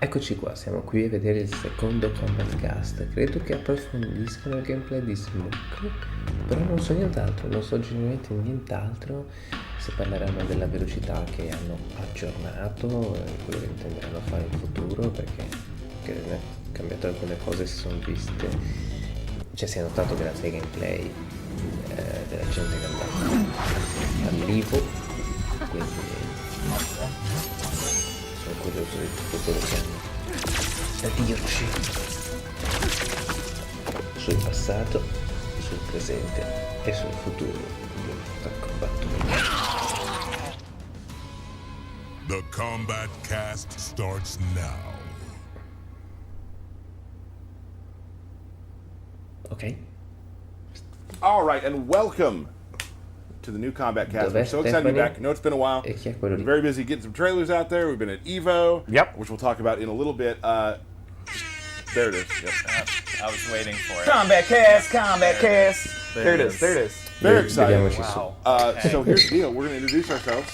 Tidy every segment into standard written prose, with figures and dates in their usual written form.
Eccoci qua, siamo qui a vedere il secondo combat cast. Credo che approfondiscano il gameplay di Smoke, però non so nient'altro, non so genuinamente nient'altro se parleranno della velocità che hanno aggiornato, quello che intenderanno fare in futuro, perché credo ne cambiato alcune cose si sono viste, cioè si è notato grazie ai gameplay della gente che è andata all'Ivo, quindi sono curioso di tutto quello che hanno da dirci sul passato, sul presente e sul futuro di Mortal Kombat 11. The combat cast starts now. Ok? All right, and welcome to the new Combat Cast. We're Dov'è so excited to be Stephanie? back. I know it's been a while. E chi è We've quello been lì? very busy getting some trailers out there. We've been at Evo, Yep. which we'll talk about in a little bit. There it is. Yep. I was waiting for it. Combat cast, combat cast. There it is, there it is. Very excited. Vediamoci su. Wow. So here's the deal. We're going to introduce ourselves.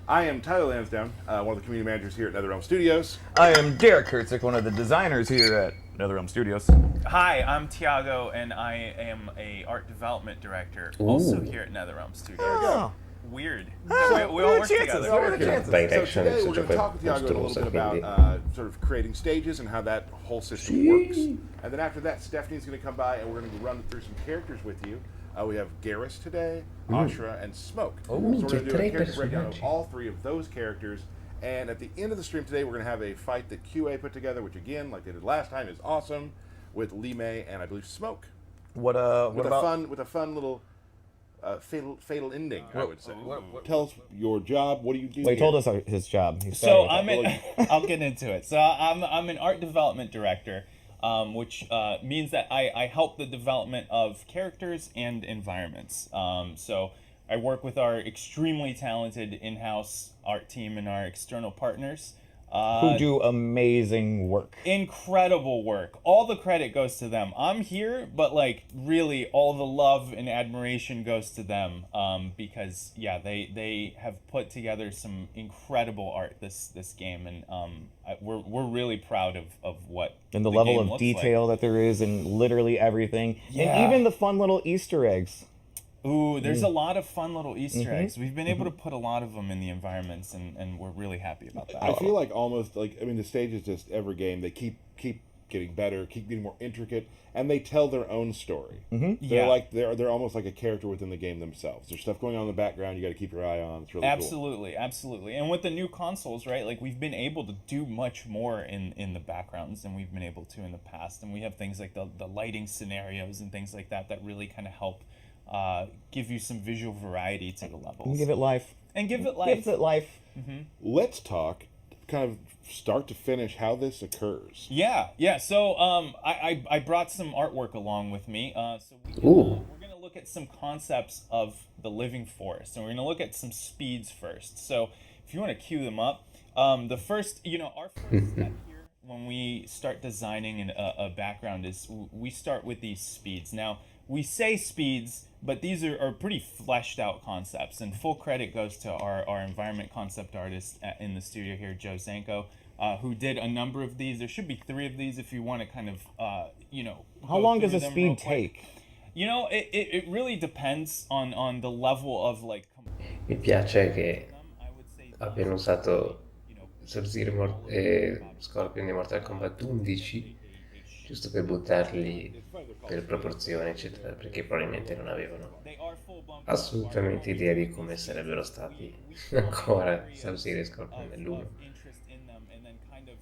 I am Tyler Lansdowne, one of the community managers here at NetherRealm Studios. I am Derek Kurtzik, one of the designers here at NetherRealm Studios. Hi, I'm Tiago, and I am a art development director, also here at NetherRealm Studios. Oh. Weird. Oh, we all work chances? together. What are the chances? By So direction today è we're going to talk with Tiago a little mostruosa, bit about quindi sort of creating stages and how that whole system works. And then after that, Stephanie's going to come by and we're going to run through some characters with you. We have Geras today, Ashra, and Smoke. So we're going to do a tre character breakdown of personaggi. all three of those characters. And at the end of the stream today, we're going to have a fight that QA put together, which again, like they did last time, is awesome, with Lee May and I believe Smoke. What With about? a fun little fatal ending, I would say. what- Tell us your job. What do you do? Well, he here? told us his job. He So started I'm with that. I'll get into it. So I'm an art development director, which means that I help the development of characters and environments. So I work with our extremely talented in-house art team and our external partners. Who do amazing work. Incredible work. All the credit goes to them. I'm here, but like really all the love and admiration goes to them, because yeah, they have put together some incredible art this game, and we're really proud of what And the game level of looks detail that there is in literally everything. Yeah. And even the fun little Easter eggs. Ooh, there's a lot of fun little Easter eggs. We've been able to put a lot of them in the environments, and we're really happy about that. I feel like almost like, I mean, the stages, just every game they keep getting better, keep getting more intricate, and they tell their own story. They're Yeah. like they're almost like a character within the game themselves. There's stuff going on in the background you got to keep your eye on. It's really Absolutely, absolutely. And with the new consoles, right, like we've been able to do much more in the backgrounds than we've been able to in the past. And we have things like the lighting scenarios and things like that really kind of help give you some visual variety to the levels. And give it life. And give it life. Give it life. cool. Let's talk kind of start to finish how this occurs. Yeah. So I brought some artwork along with me. So Ooh. we're gonna look at some concepts of the living forest, and we're gonna look at some speeds first. So if you want to cue them up, the first, our first step here when we start designing a background is we start with these speeds. Now we say speeds, but these are pretty fleshed out concepts, and full credit goes to our environment concept artist in the studio here, Joe Zanko, who did a number of these. There should be 3 of these if you want to kind of, How long does a speed take? It really depends on the level of like. Mi piace che I would say abbiano usato Sub-Zero e Scorpion di Mortal Kombat 11 giusto per buttarli per proporzione eccetera, perché probabilmente non avevano they are full blown assolutamente idea di come sarebbero stati ancora Sub-Zero e Scorpion nell'1. interest in them and then kind of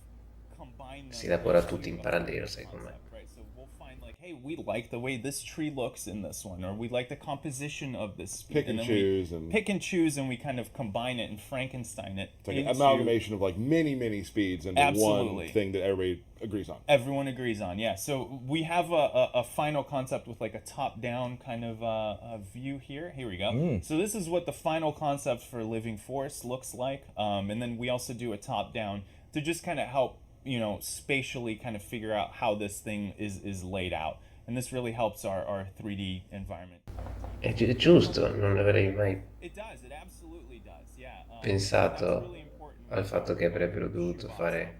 combine them. Si lavora tutti in parallelo secondo me. Right, so we'll find like, hey, we like the way this tree looks in this one, or we like the composition of this speed. Pick and then choose we and- pick and choose, and we kind of combine it and Frankenstein it. It's like an into- amalgamation of like many speeds into Absolutely. one thing that everybody agrees on. Everyone agrees on, yeah. So we have a final concept with like a top-down kind of a view here. Here we go. So this is what the final concept for Living Forest looks like. And then we also do a top-down to just kind of help, spatially kind of figure out how this thing is laid out. And this really helps our 3D environment. È giusto, non avrei mai It does, it absolutely does, yeah. pensato that's really important. al fatto che avrebbero dovuto fare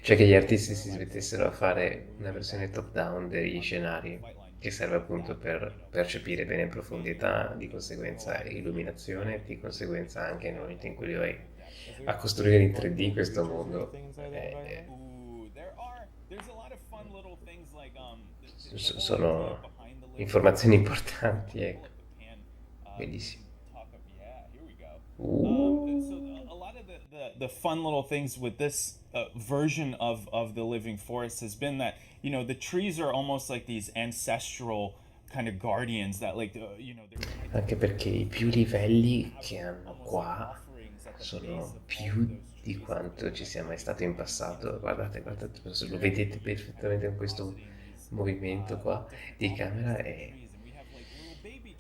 Cioè che gli artisti si smettessero a fare una versione top-down degli scenari, che serve appunto per percepire bene in profondità, di conseguenza illuminazione, di conseguenza anche nel momento in cui li vai a costruire in 3D questo mondo. Ooh, there's a lot of fun little things like Sono informazioni importanti, ecco. pull up the pan, Bellissimo. yeah, here we go. So Uh, a lot of the fun little things with this version of the living forest has been that the trees are almost like these ancestral kind of guardians that they're Anche perché i più livelli che hanno qua sono più di quanto ci sia mai stato in passato. Guardate, guardate, se lo vedete perfettamente in questo movimento qua di camera e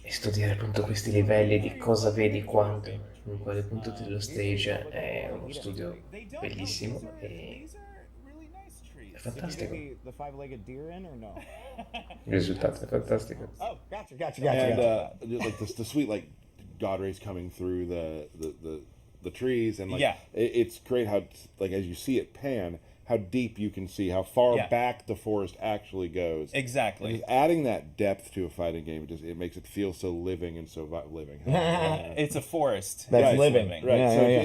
studiare appunto questi livelli di cosa vedi quando, in quale punto dello stage è uno studio bellissimo e è fantastico. The five-legged deer in or no? Il risultato è fantastico. Oh, gotcha. And like the sweet like God rays coming through the trees, and like Yeah. it's great how like as you see it pan, how deep you can see, how far Yeah. back the forest actually goes. And exactly. just adding that depth to a fighting game, it makes it feel so living and so living. It's a forest. That's It's living. Right. Yeah, So yeah,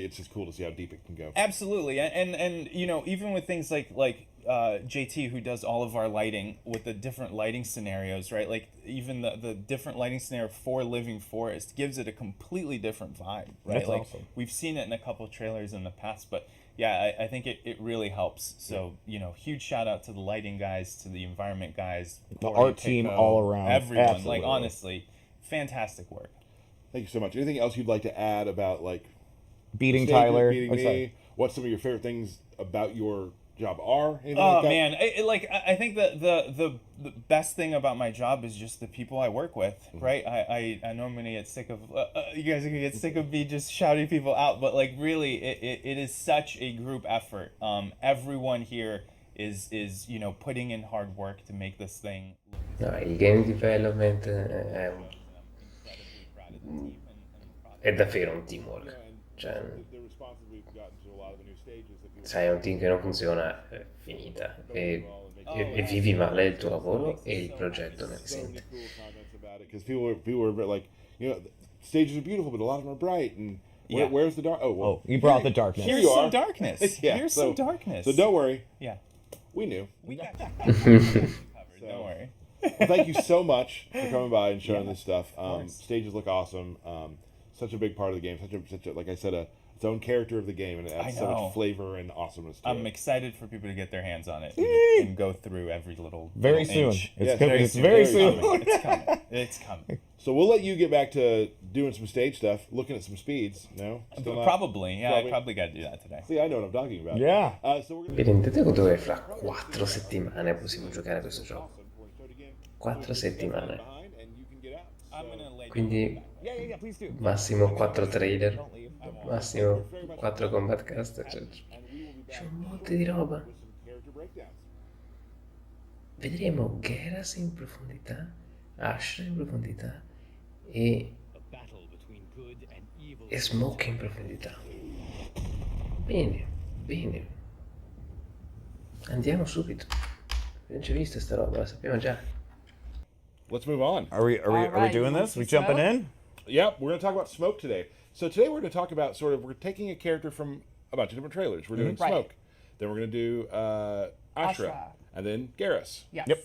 it's just cool to see how deep it can go. Absolutely, and even with things like JT, who does all of our lighting with the different lighting scenarios, right? Like even the different lighting scenario for Living Forest gives it a completely different vibe, right? That's like awesome. we've seen it in a couple trailers in the past, but yeah, I think it really helps. So huge shout out to the lighting guys, to the environment guys, The Corey, art team Pico, all around. everyone. Absolutely. Like honestly, fantastic work. Thank you so much. Anything else you'd like to add about like Beating stages, Tyler. beating Oh, me? sorry. What some of your favorite things about your job are? Anything Oh like that? man, I think that the best thing about my job is just the people I work with, right? I normally get sick of you guys are gonna get sick of me just shouting people out, but like really, it is such a group effort. Everyone here is putting in hard work to make this thing. No, il game development è davvero un teamwork. Cioè, The responses we've gotten to a lot of the new stages that people sai, un team che non funziona è finita e vivi male il tuo lavoro e il progetto ne risente. cool comments about it because people were a bit like, stages are beautiful, but a lot of them are bright. And Yeah. where's the dark? Oh, well, Oh, you brought the darkness. Here Here's you some are. darkness. Yeah, Here's so- some darkness. So don't worry, Yeah, we knew. we got you covered. Don't worry. Well, thank you so much for coming by and showing this stuff. Stages look awesome. Such a big part of the game. Such a like I said, its own character of the game, and it adds I so know. much flavor and awesomeness to I'm it. excited for people to get their hands on it and go through every little Very little soon. inch. It's Yes, coming. very It's soon, very very soon. soon. It's coming. It's coming. So we'll let you get back to doing some stage stuff, looking at some speeds. No, Still not? Probably, yeah. Probably. I probably got to do that today. See, I know what I'm talking about. Yeah. So we're gonna. Vi rendete conto che fra 4 settimane possiamo giocare a questo gioco? We're gonna show it again. 4 settimane. Behind, and you can get out. I'm gonna lay Quindi Yeah, please do. massimo 4 trailer, Don't leave. massimo 4 combat cast, cioè, And we will be back c'è un monte di roba. with some character breakdowns. Vedremo Geras in profondità, Ashra in profondità e Smoke in profondità. Bene, bene. Andiamo subito. Non c'è vista sta roba, la sappiamo già. Let's move on. Are we right, doing you want this? some We jumping smoke? in? Yep, we're going to talk about Smoke today. So today we're going to talk about we're taking a character from a bunch of different trailers. We're doing Right. Smoke. Then we're going to do Ashra. Ashra. And then Geras. Yes. Yep.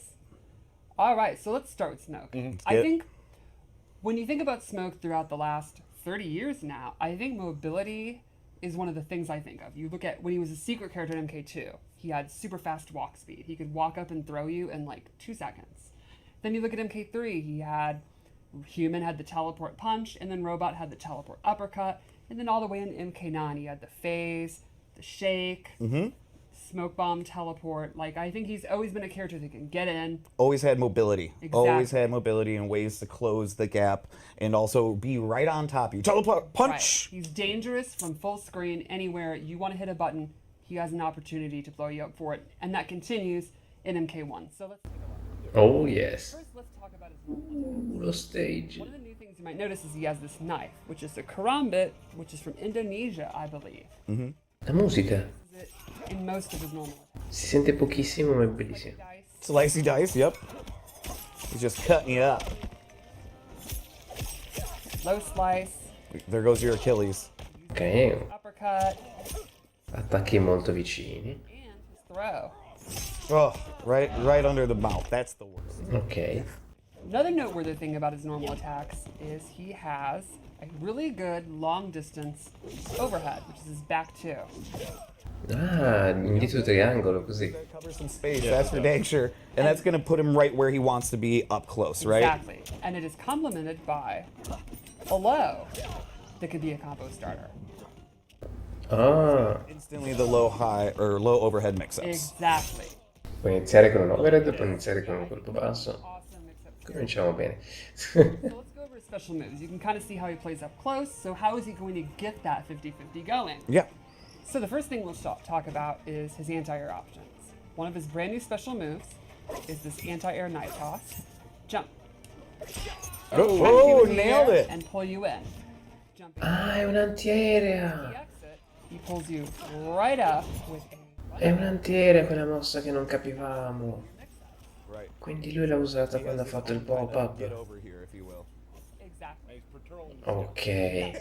All right, so let's start with Smoke. I get- think when you think about Smoke throughout the last 30 years now, I think mobility is one of the things I think of. You look at when he was a secret character in MK2, he had super fast walk speed. He could walk up and throw you in like 2 seconds. Then you look at MK3, he had Human had the teleport punch, and then Robot had the teleport uppercut, and then all the way in MK9 he had the phase, the shake, smoke bomb teleport. Like I think he's always been a character that can get in. Always had mobility. Always Exactly. had mobility and ways to close the gap and also be right on top of you. Teleport punch. Right. He's dangerous from full screen anywhere you want to hit a button. He has an opportunity to blow you up for it, and that continues in MK1. So let's take a look. Oh yes. First, let's talk about his normal. Lo stage. One of the new things you might notice is he has this knife, which is the karambit, which is from Indonesia, I believe. La musica. Uses it in most of his normal attacks. Si sente pochissimo, ma è bellissimo. Slicey dice, yep. He's just cutting you up. Low slice, There goes your Achilles. Ok, uppercut, attacchi molto vicini. and his throw. Oh, right under the mouth. That's the worst. Ok. Another noteworthy thing about his normal attacks is he has a really good long distance overhead, which is his back two. Ah, indietro triangolo, così. Cover some space, that's for dang sure. And that's gonna put him right where he wants to be up close, right? Exactly. And it is complemented by a low that could be a combo starter. Ah, Instantly the low overhead mix-ups. Exactly. puoi iniziare con un overhead, puoi iniziare con un colpo basso. Awesome mix-up. Cominciamo bene. So let's go over his special moves. You can kind of see how he plays up close. So how is he going to get that 50-50 going? Yeah. So the first thing we'll talk about is his anti-air options. One of his brand new special moves is this anti-air knife toss. Jump. Oh, Catch you in the nailed air it. And pull you in. Jumping. Ah, è un'antiaerea. The exit, he pulls you right up with a È un'antiaerea quella mossa che non capivamo. Right. Quindi lui l'ha usata quando ha fatto il Get pop-up. over here, if you will. exactly. Ok,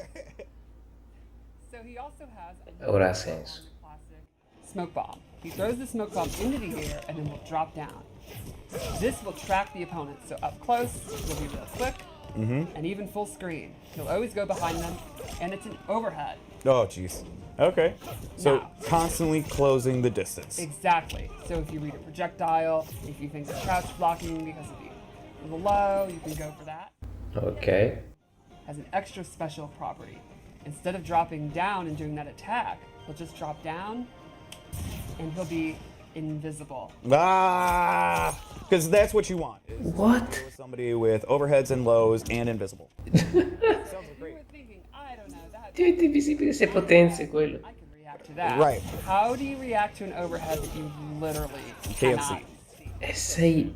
So he also has ora ha senso. classic smoke bomb. He throws the smoke bomb into the air and then will drop down. This will track the opponent, so up close, he'll be real quick, and even full screen. He'll always go behind them, and it's an overhead. Oh, jeez. Okay. So Now. constantly closing the distance. Exactly. So if you read a projectile, if you think it's crouch blocking because of the low, you can go for that. Ok. Has an extra special property. Instead of dropping down and doing that attack, he'll just drop down, and he'll be invisible. Ah! Because that's what you want. Is What? somebody with overheads and lows and invisible. You were thinking, I don't know, that Diventi invisibile se potenzi quello. I can react to that. Right. How do you react to an overhead that you literally Can't cannot see. E sei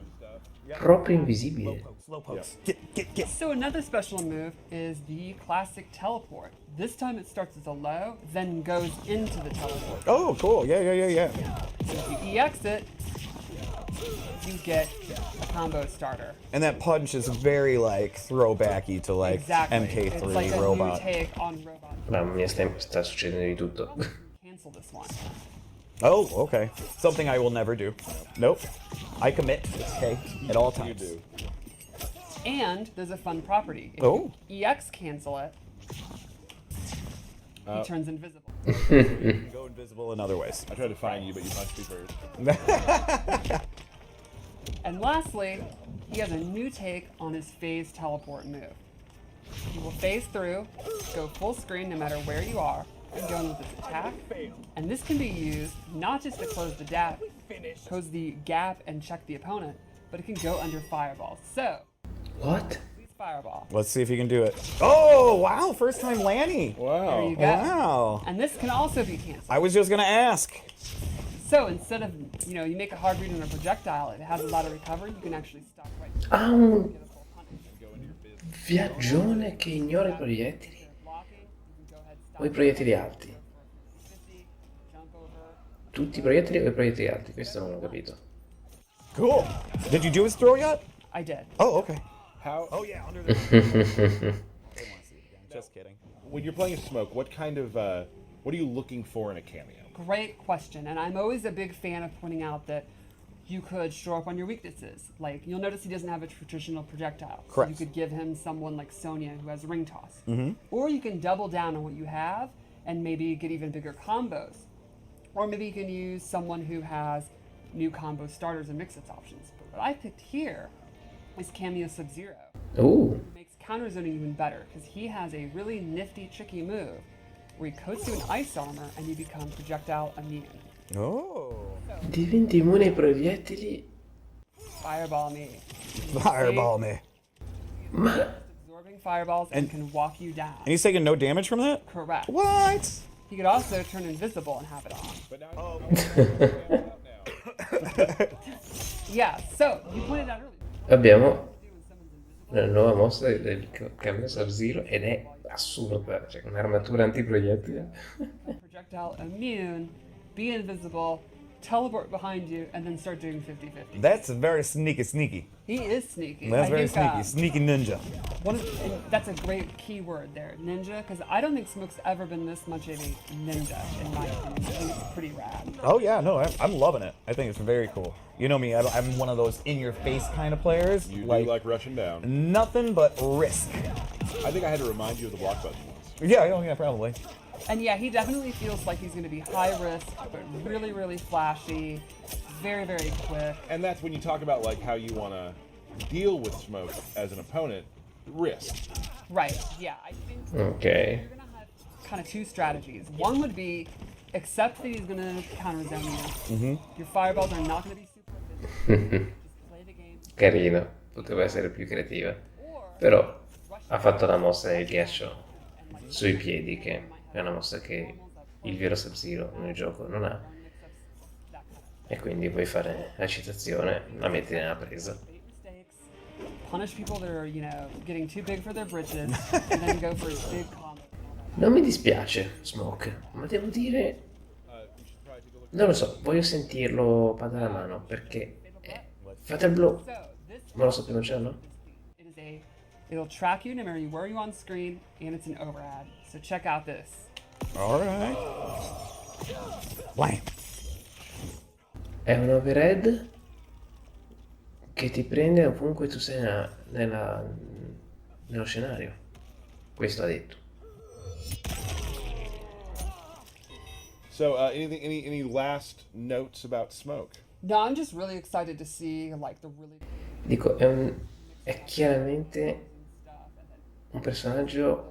proprio invisibile. Slow pokes. Get. So another special move is the classic teleport. This time it starts as a low, then goes into the teleport. Oh, cool. Yeah. So if you EX it, you get a combo starter. And that punch is very like throwbacky to like Exactly. MK3 It's like a robot. new take on robot. Mamma mia, sta succedendo di tutto. Cancel this one. Oh, okay. Something I will never do. Nope. I commit. Okay. At all times. And there's a fun property. If Oh. you EX cancel it, he turns invisible. Go invisible in other ways. I tried to find you, but you punched me first. And lastly, he has a new take on his phase teleport move. He will phase through, go full screen no matter where you are, and go in with his attack. And this can be used not just to close the gap and check the opponent, but it can go under fireballs. So, What? please fireball. Let's see if you can do it. Oh, wow. First time Lanny. There you go. Wow. And this can also be canceled. I was just going to ask. So instead of, you make a hard read on a projectile, it has a lot of recovery, you can actually stop right there. Ha un Get a full punish. viaggione che ignora i proiettili. Instead of blocking, you can go ahead, stop O i proiettili alti. 50, jump over. Tutti i proiettili o i proiettili alti? Questo non ho capito. Cool. Did you do his throw yet? I did. Oh, okay. How? Oh, yeah. Under the. Just kidding. When you're playing Smoke, what kind of what are you looking for in a cameo? Great question, and I'm always a big fan of pointing out that you could show up on your weaknesses. Like, you'll notice he doesn't have a traditional projectile. So Correct. you could give him someone like Sonya who has ring toss. Or you can double down on what you have and maybe get even bigger combos. Or maybe you can use someone who has new combo starters and mix-ups options. But what I picked here is Cameo Sub-Zero. Ooh. It makes counter zoning even better because he has a really nifty, tricky move where he coats you in ice armor and you become projectile immune. Oh. Diventi immune ai proiettili. Fireball me. Fireball me. Ma Absorbing fireballs and can walk you down. And he's taking no damage from that? Correct. What? He could also turn invisible and have it on. But now Yeah, so you pointed out earlier. abbiamo la nuova mossa del cambio Sub-Zero ed è assurda. Cioè, un'armatura antiproiettile. Projectile immune be invisible, teleport behind you, and then start doing 50-50. That's very sneaky. He is sneaky. That's I very think, sneaky ninja. and that's a great key word there, ninja, because I don't think Smoke's ever been this much of a ninja, in my opinion. I think it's pretty rad. Oh yeah, no, I'm loving it. I think it's very cool. You know me, I'm one of those in-your-face kind of players. You do like rushing down. Nothing but risk. I think I had to remind you of the block button once. Yeah, probably. And yeah, he definitely feels like he's going to be high risk, but really, really flashy, very, very quick. And that's when you talk about like how you want to deal with Smoke as an opponent. Risk. Right, yeah, I think Ok. you're going to have kind of two strategies. One would be accept that he's going to counter zone you. Your fireballs are not going to be super efficient. Just play the game. Carino, poteva essere più creativa. Però ha fatto la mossa del ghiaccio sui piedi, che è una mossa che il vero Sub-Zero nel gioco non ha. E quindi puoi fare la citazione, la metti nella presa. Punish people that are, getting too big for their britches, and then go for his big combo. Non mi dispiace, Smoke, ma devo dire... Non lo so, voglio sentirlo padare la mano, perché... Fatal Blow, ma lo sapevo già, no? It'll track you no matter where you on screen, and it's an overhead. So check out this. Alright. Blam. È un overhead che ti prende ovunque tu sei nello scenario. Questo ha detto. So, any last notes about Smoke? No, I'm just really excited to see the really Dico, è chiaramente un personaggio...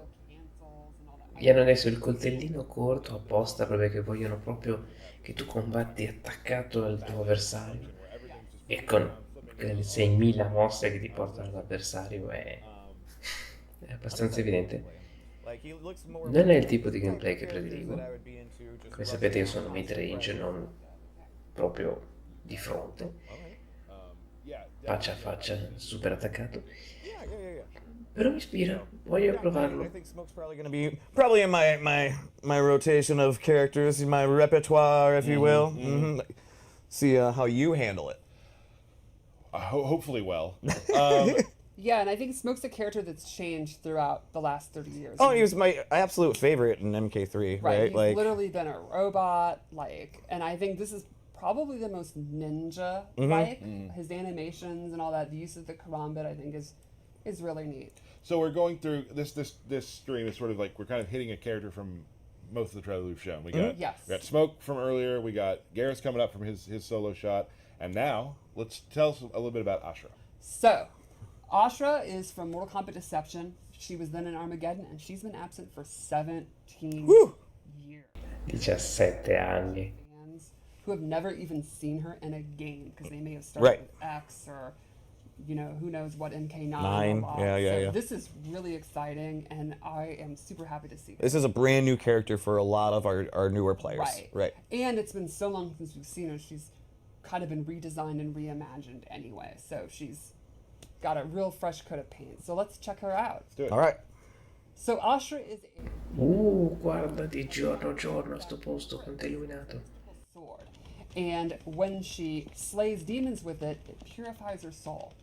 Gli hanno messo il coltellino corto apposta proprio che vogliono proprio che tu combatti attaccato al tuo avversario e con quelle 6.000 mosse che ti portano all'avversario è abbastanza evidente. Non è il tipo di gameplay che prediligo. Come sapete io sono mid-range, non proprio di fronte, faccia a faccia, super attaccato. Però mi ispira, voglio provarlo. I think Smoke's probably going to be in my rotation of characters, my repertoire, if you will. See how you handle it. Hopefully well. Yeah, and I think Smoke's a character that's changed throughout the last 30 years. Oh, he was my absolute favorite in MK3, right? He's literally been a robot, and I think this is probably the most ninja-like. His animations and all that, the use of the karambit, I think is really neat. So we're going through this stream is sort of like we're kind of hitting a character from most of the trailers we've shown. We got Yes. we got Smoke from earlier. We got Geras coming up from his solo shot, and now let's tell us a little bit about Ashra. So, Ashra is from Mortal Kombat Deception. She was then in Armageddon, and she's been absent for 17 years. 17 anni. Fans who have never even seen her in a game because they may have started with X or who knows what MK9. Nine. Yeah. This is really exciting, and I am super happy to see This is a brand new character for a lot of our newer players. Right. And it's been so long since we've seen her. She's kind of been redesigned and reimagined anyway. So she's got a real fresh coat of paint. So let's check her out. Let's do it. All right. So Ashra is Guarda di giorno sto posto quanto è illuminato. a sword. And when she slays demons with it, it purifies her soul.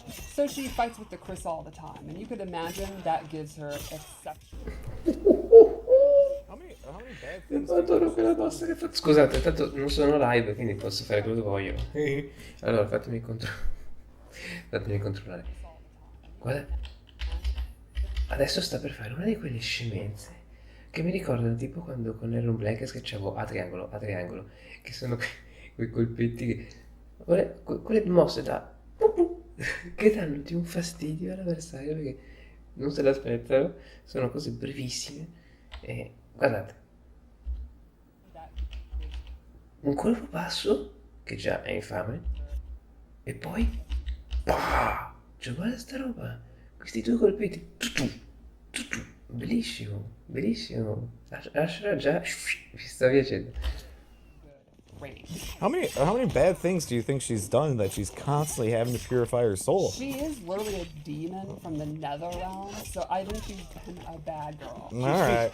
So she fights with the Chris all the time, and you could imagine that gives her exceptional. How many bad things? Adoro quella mossa che fa. Scusate, tanto non sono live, quindi posso fare quello che voglio. Allora, fatemi controllare. Guarda, adesso sta per fare una di quelle scemenze che mi ricordano tipo quando con Iron Black schiacciavo a triangolo, che sono quei colpetti che... quelle mosse da... che danno di un fastidio all'avversario perché non se l'aspettano, sono cose brevissime e guardate, un colpo basso che già è infame e poi cioè guarda sta roba, questi due colpetti bellissimo Ashra già mi sta piacendo. range. How many bad things do you think she's done that she's constantly having to purify her soul? She is literally a demon from the nether realm, so I think she's been a bad girl. All right.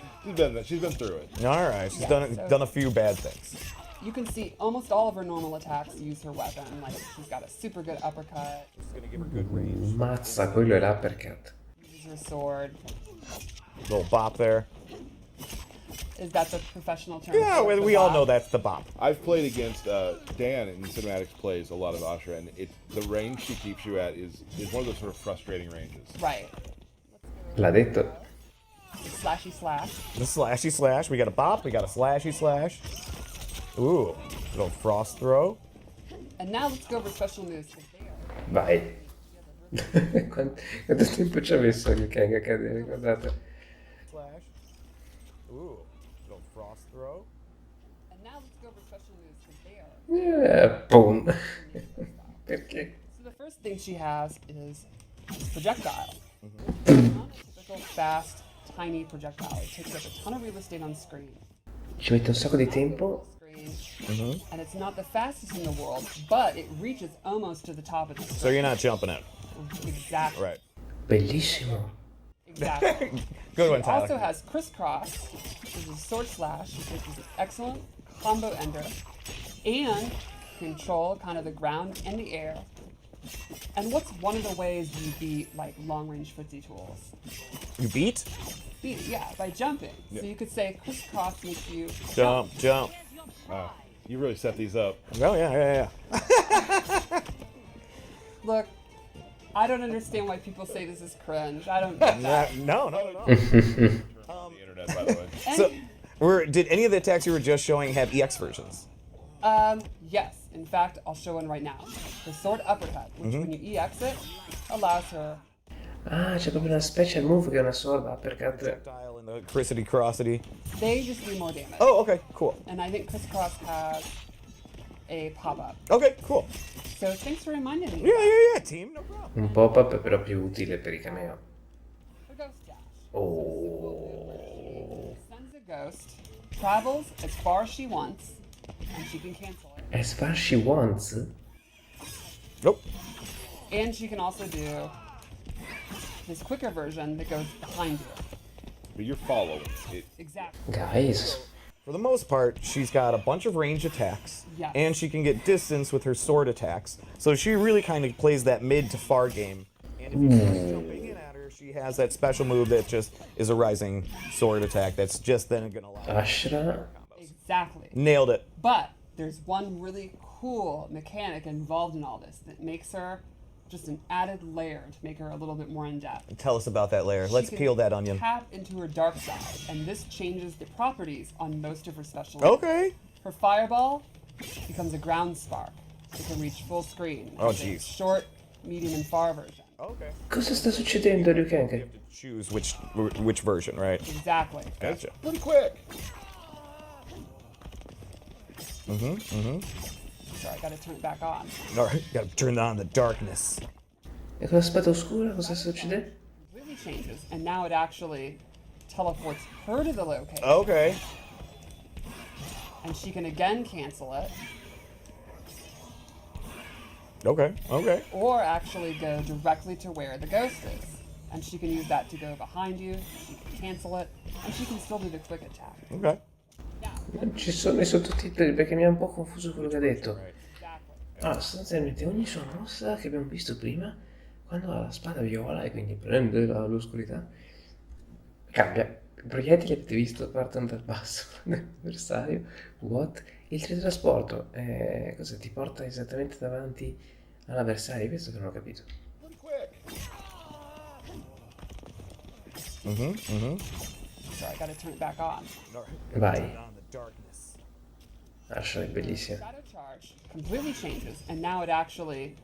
She's been through it. All right. She's Yeah, done a few bad things. You can see almost all of her normal attacks use her weapon. Like, she's got a super good uppercut, It's gonna give her good range. Mazza, quello è l'uppercut. uses her sword. Little bop there. Is that the professional term? Yeah, for the we all bop? know that's the bop. I've played against Dan in cinematics plays a lot of Ashra, and the range she keeps you at is one of those sort of frustrating ranges. Right. L'ha detto. Slashy slash. The slashy slash. We got a bop. We got a slashy slash. Ooh, little frost throw. And now let's go over special moves. 'Cause they are Vai. Quanto tempo ci ha messo il Kang a cadere, guardate. Slash. Ooh, little frost throw. And now let's go over special moves because they are. Boom. Perché? So the first thing she has is projectile. It's not a typical fast, tiny projectile. It takes up a ton of real estate on screen. Ci mette un sacco di tempo. Screen, and it's not the fastest in the world, but it reaches almost to the top of the screen. So you're not jumping it. Exactly. Right. Bellissimo. Exactly. Good one, It also Tyler. has crisscross, which is a sword slash, which is an excellent combo ender, and control kind of the ground and the air. And what's one of the ways you beat like long range footsie tools? You beat? Beat it, yeah, by jumping. So you could say crisscross makes you Jump, jump. Wow, you really set these up. Oh yeah. Look, I don't understand why people say this is cringe. I don't get that. No. The internet, by the way. And, Did any of the attacks you were just showing have EX versions? yes. In fact, I'll show one right now. The sword uppercut, which when you EX it, allows her. Ah, c'è proprio una special move che è una sword uppercut. Projectile and the crissity crossity. They just do more damage. Oh, okay, cool. And I think crisscross has a pop-up. Okay, cool. So thanks for reminding me. Yeah, team, no problem. Un pop-up è però più utile per i cameo. For Ghost Dash. Oh. Sends a ghost, travels as far as she wants, and she can cancel it. As far as she wants. Nope. And she can also do this quicker version that goes behind you. But you're following it. Exactly. Guys. For the most part, she's got a bunch of range attacks, Yes. and she can get distance with her sword attacks. So she really kind of plays that mid to far game. And if you're jumping in at her, she has that special move that just is a rising sword attack that's just then going to allow her Ashra. Exactly. Nailed it. But there's one really cool mechanic involved in all this that makes her just an added layer to make her a little bit more in depth. Tell us about that layer. Let's She can peel that onion. Tap into her dark side, and this changes the properties on most of her special moves. Okay. Her fireball becomes a ground spark. It can reach full screen. Oh, It's a jeez. short, medium, and far version. Okay. Cosa sta succedendo a Liu Kang? Choose which version, right? Exactly. Gotcha. Pretty quick. Sorry, I gotta turn it back on. All right, gotta turn on the darkness. E con la spada oscura cosa succede? Completely changes, and now it actually teleports her to the location, Okay. and she can again cancel it, Okay. or actually go directly to where the ghost is. And she can use that to go behind you, she can cancel it, and she can still do the quick attack. Okay. Non ci sono i sottotitoli perché mi ha un po' confuso quello che ha detto. Exactly. Allora, sostanzialmente ogni sua mossa che abbiamo visto prima, quando ha la spada viola e quindi prende l'oscurità, cambia. I proiettili avete visto partono dal basso dell'avversario. What? Il teletrasporto cosa ti porta esattamente davanti all'avversario? Questo che non ho capito. Pretty quick. Sorry, I gotta turn it back on. Vai. On the darkness. Ashra è bellissima. Shadow charge completely changes, and now it actually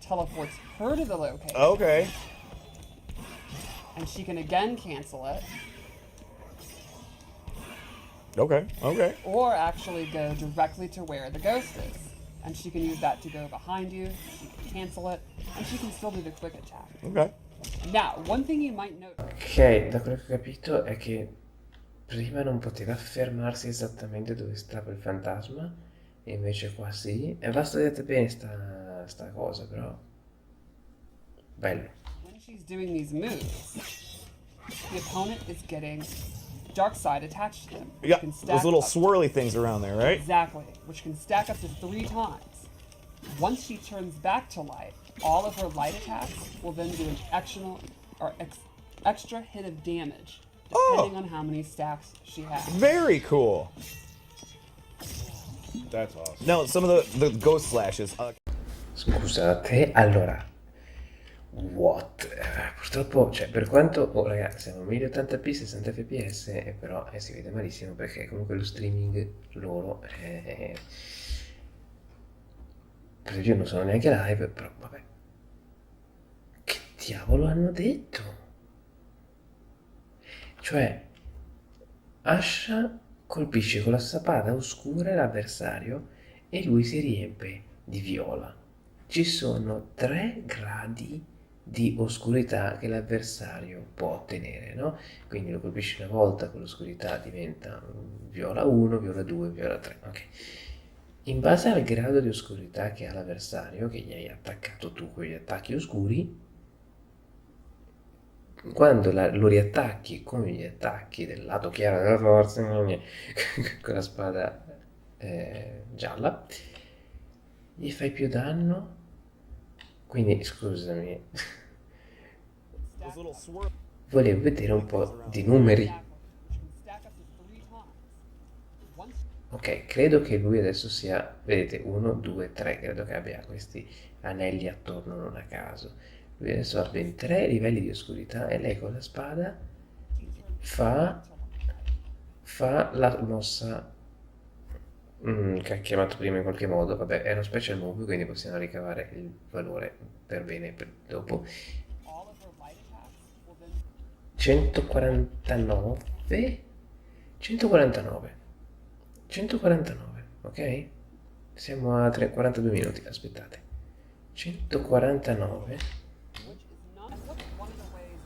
teleports her to the location, Okay. and she can again cancel it, Okay. or actually go directly to where the ghost is. And she can use that to go behind you, she can cancel it, and she can still do the quick attack. Okay. Now, one thing you might notice, Ok, da quello che ho capito è che prima non poteva fermarsi esattamente dove stava il fantasma E invece qua sì. E va studiate bene sta cosa, però. Bello. When she's doing these moves, the opponent is getting dark side attached to them. which Yeah, can stack those little up- swirly things around there, right? Exactly, which can stack up to 3 times. Once she turns back to light, all of her light attacks will then do an extra hit of damage, depending on how many stacks she has. Very cool. That's awesome. No, some of the ghost slashes. Scusate, allora. What? Purtroppo, cioè, per quanto, oh ragazzi, siamo 1080p, 60 fps, però si vede malissimo perché comunque lo streaming loro per io non sono neanche live, però vabbè. Che diavolo hanno detto? Cioè, Ashra colpisce con la spada oscura l'avversario e lui si riempie di viola. Ci sono 3 gradi di oscurità che l'avversario può ottenere, no? Quindi lo colpisci una volta con l'oscurità diventa viola 1, viola 2, viola 3, ok. In base al grado di oscurità che ha l'avversario, che gli hai attaccato tu con gli attacchi oscuri, quando lo riattacchi con gli attacchi del lato chiaro della forza, con la spada gialla, gli fai più danno. Quindi scusami, Those little swirl. volevo vedere un po' di numeri. Which can stack up to 3 times. Once Ok, credo che lui adesso sia, vedete, 1, 2, 3, credo che abbia questi anelli attorno non a caso. Lui adesso ha ben 3 livelli di oscurità e lei con la spada fa la mossa che ha chiamato prima in qualche modo, vabbè, è uno special move, quindi possiamo ricavare il valore per bene per dopo. all of her light attacks will then 149, 149, ok? Siamo a 42 minuti, aspettate. 149. which is not and what's one of the ways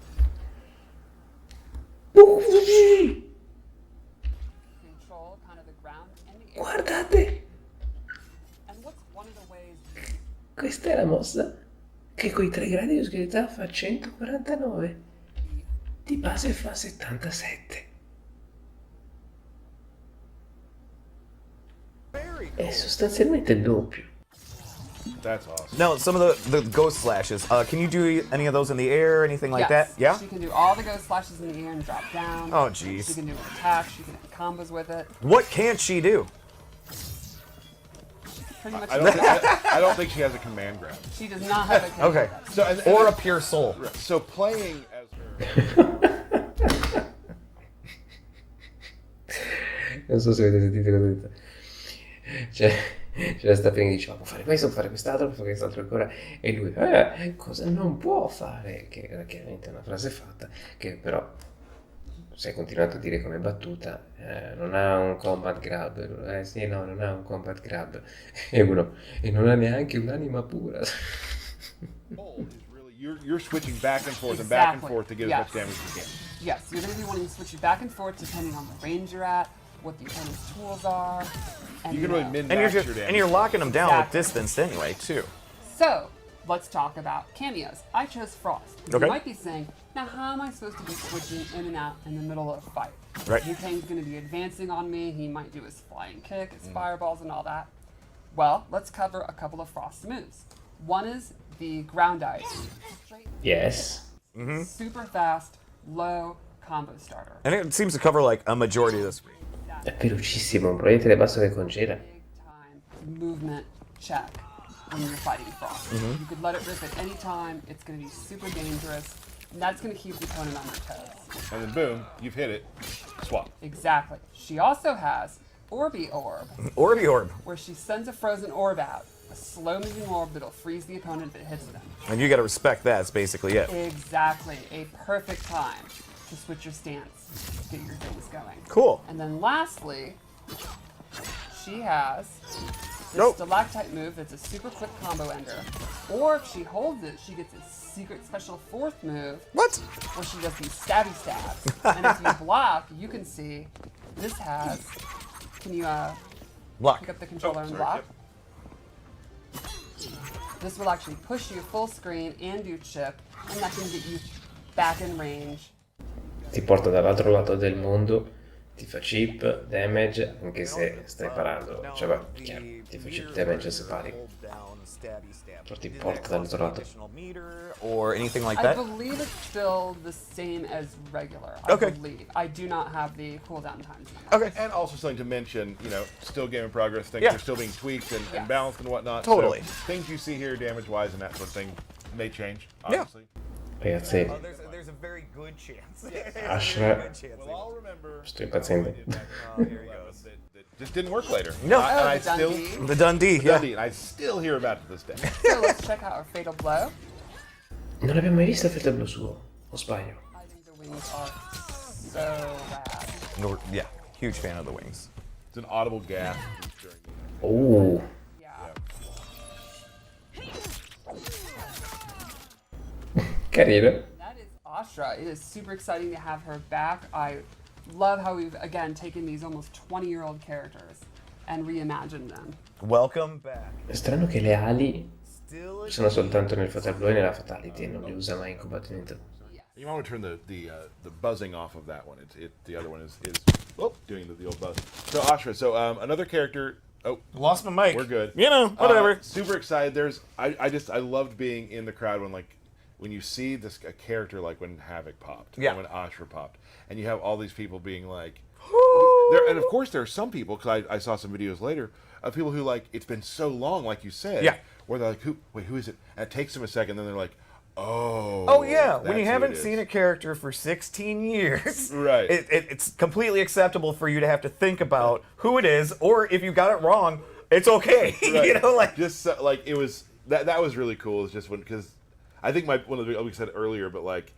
control kind of the ground and the air. Guardate, And what's one of the ways questa è la mossa che con i 3 gradi di oscurità fa 149. Di base fa 77. È sostanzialmente il doppio. That's awesome. Now, some of the ghost slashes. Can you do any of those in the air, anything like yes, that? Yeah? she can do all the ghost slashes in the air and drop down. Oh, jeez. She can do an attack. She can hit combos with it. What can't she do? Pretty much. I don't think she has a command grab. She does not have a command Okay. grab. So, and Or a pure soul. so playing as her. Non so se avete sentito cosa ho detto. Cioè, c'era sta prima che diceva può fare questo, può fare quest'altro, può fare quest'altro ancora, e lui cosa non può fare, che era chiaramente una frase fatta, che però si è continuato a dire come battuta, non ha un combat grab, sì no, non ha un combat grab, e uno, e non ha neanche un'anima pura. Goal is really you're switching back and forth and back and Exactly. forth to get Yes. as much damage as you can. Yes, you're going to be wanting to switch it back and forth depending on the range you're at, what the opponent's tools are. And, You can really min And you're max your just damage. and you're locking them down with Exactly. distance anyway, too. So, let's talk about cameos. I chose Frost. Okay. You might be saying, now how am I supposed to be switching in and out in the middle of a fight? Right. Yukang's going to be advancing on me. He might do his flying kick, his fireballs, and all that. Well, let's cover a couple of Frost moves. One is the ground ice. Straight, Yes. super fast, low combo starter. And it seems to cover like a majority of the screen. È velocissimo, probabilmente le basta che congela. Big time movement check when you're fighting Frost. You could let it rip at any time. It's going to be super dangerous. And that's going to keep the opponent on their toes. And then boom, you've hit it. Swap. Exactly. She also has Orby Orb, Orby Orb. where she sends a frozen orb out, a slow-moving orb that'll freeze the opponent if it hits them. And you gotta respect that, that's basically it. Exactly. A perfect time to switch your stance, get your things going. Cool. And then lastly, she has this Nope. stalactite move that's a super quick combo ender. Or if she holds it, she gets a secret special fourth move What? where she does these stabby stabs. And if you block, you can see this has. Can you Block. Pick up the controller and block. This will actually push you full screen and do chip, and that can get you back in range. Ti porta dall'altro lato del mondo, ti fa chip, damage, anche se stai parando. Cioè, va, chiaro, ti fa chip damage se pari. Però ti porta dall'altro lato. Or anything like I that? believe it's still the same as regular. Okay. Believe. I do not have the cooldown times. Okay. And also something to mention, you know, still game in progress. Things Yeah. are still being tweaked and Yes. balanced and whatnot. Totally. So things you see here, damage-wise and that sort of thing, may change. Yeah. Obviously. Ragazzi, There's a very good chance. Ashra, We'll all remember. sto impazzendo. That just didn't work later. No. And I the still. Dundee. The Dundee, yeah. Dundee, and I still hear about it to this day. So let's check out our Fatal Blow. Non abbiamo mai visto il Fatal Blow suo, o sbaglio? I think the wings are so rad. Yeah, huge fan of the wings. It's an audible gasp. Oh, Yeah. carino. That is Ashra. It is super exciting to have her back. I love how we've, again, taken these almost 20-year-old characters and reimagined them. Welcome back. È strano che le ali sono soltanto nel Fatal Blow e nella Fatality e non le usa mai in combattimento. You might want to turn the buzzing off of that one. The other one is doing the old buzz. So Ashra, another character. Oh, Lost my mic. we're good. You know, whatever. Super excited. I loved being in the crowd when you see a character like when Havoc popped, Yeah. or when Ashra popped, and you have all these people being like, and of course there are some people, because I saw some videos later of people who like it's been so long, like you said, Yeah. where they're like, who is it? And it takes them a second, then they're like, oh. Oh yeah, when that's you who haven't it is. seen a character for 16 years, Right. It's completely acceptable for you to have to think about who it is, or if you got it wrong, it's okay. Right. You know, like just like it was that was really cool. It's just because I think one of the we said earlier, but like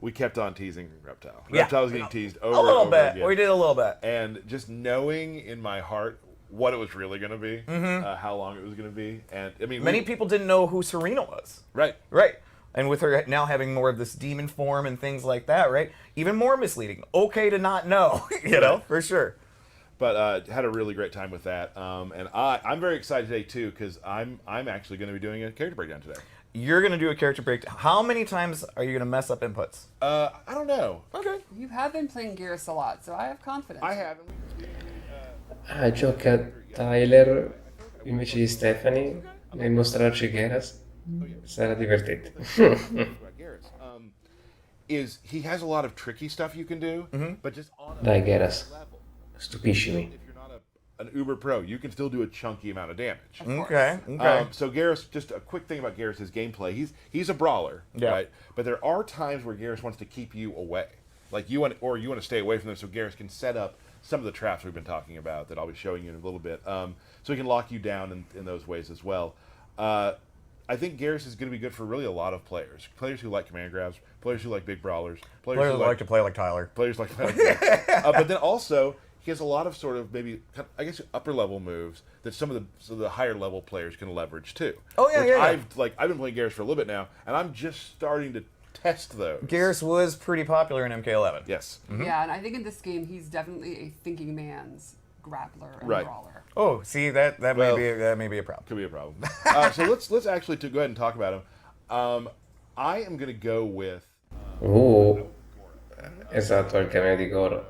we kept on teasing Reptile. Yeah. Reptile was getting teased over a little and over bit. again. We did a little bit. And just knowing in my heart what it was really going to be, how long it was going to be, and I mean, Many people didn't know who Serena was. right. Right. And with her now having more of this demon form and things like that, right? Even more misleading. Okay to not know, you know, for sure. But had a really great time with that, and I'm very excited today too because I'm actually going to be doing a character breakdown today. You're going to do a character breakdown. How many times are you going to mess up inputs? I don't know. Okay. You have been playing Geras a lot, so I have confidence. I haven't. Ah, gioca Tyler invece di Stephanie nel mostrarci Geras. Sarà divertente. About Geras, is he has a lot of tricky stuff you can do, but just on a Dai Geras, level. stupiscimi. If you're not an uber pro, you can still do a chunky amount of damage. Okay. Okay. So Geras, just a quick thing about Geras' gameplay. He's a brawler, Yeah. right? But there are times where Geras wants to keep you away, like you want to stay away from them, so Geras can set up some of the traps we've been talking about that I'll be showing you in a little bit. So he can lock you down in those ways as well. I think Geras is going to be good for really a lot of players. Players who like command grabs, players who like big brawlers, players Players who like to play like Tyler. players like but then also he has a lot of sort of maybe I guess upper level moves that some of the higher level players can leverage too. Oh, yeah, Which yeah, yeah. I've been playing Geras for a little bit now, and I'm just starting to test those. Geras was pretty popular in MK11. Yes. Yeah, and I think in this game he's definitely a thinking man's grappler and Right. brawler. Oh, see that Well- may be a problem. Could be a problem. So let's actually go ahead and talk about him. I am going to go with Esatto, il cameo di Goro.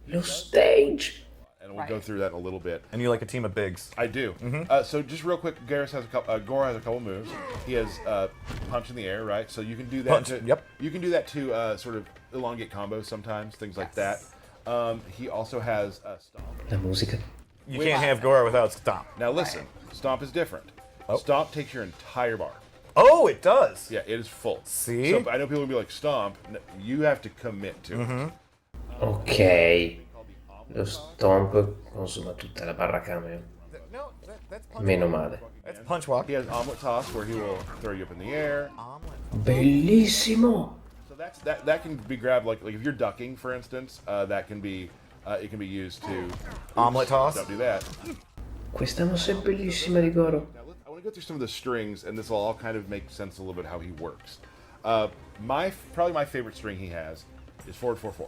Lo stage! and we'll go Right. through that in a little bit. And you like a team of bigs. I do. So just real quick, Geras has Goro has a couple moves. He has punch in the air, right? So you can do that. Punch, yep. You can do that to sort of elongate combos sometimes, things like that. He also has stomp. La musica. You can't have Gora without Stomp. Now listen, stomp is different. Oh. Stomp takes your entire bar. Oh, it does. Yeah, it is full. See? So I know people will be like, stomp. You have to commit to it. Ok. Lo stomp consuma tutta la barra cameo. No, that's punch. Meno male. That's punch walk. He has omelet toss where he will throw you up in the air. Bellissimo! So that can be grabbed like if you're ducking, for instance. That can be it can be used to Omelet toss. Don't do that. Questa mossa è bellissima di Goro. Now I want to go through some of the strings, and this will all kind of make sense a little bit how he works. Probably my favorite string he has is forward 4-4,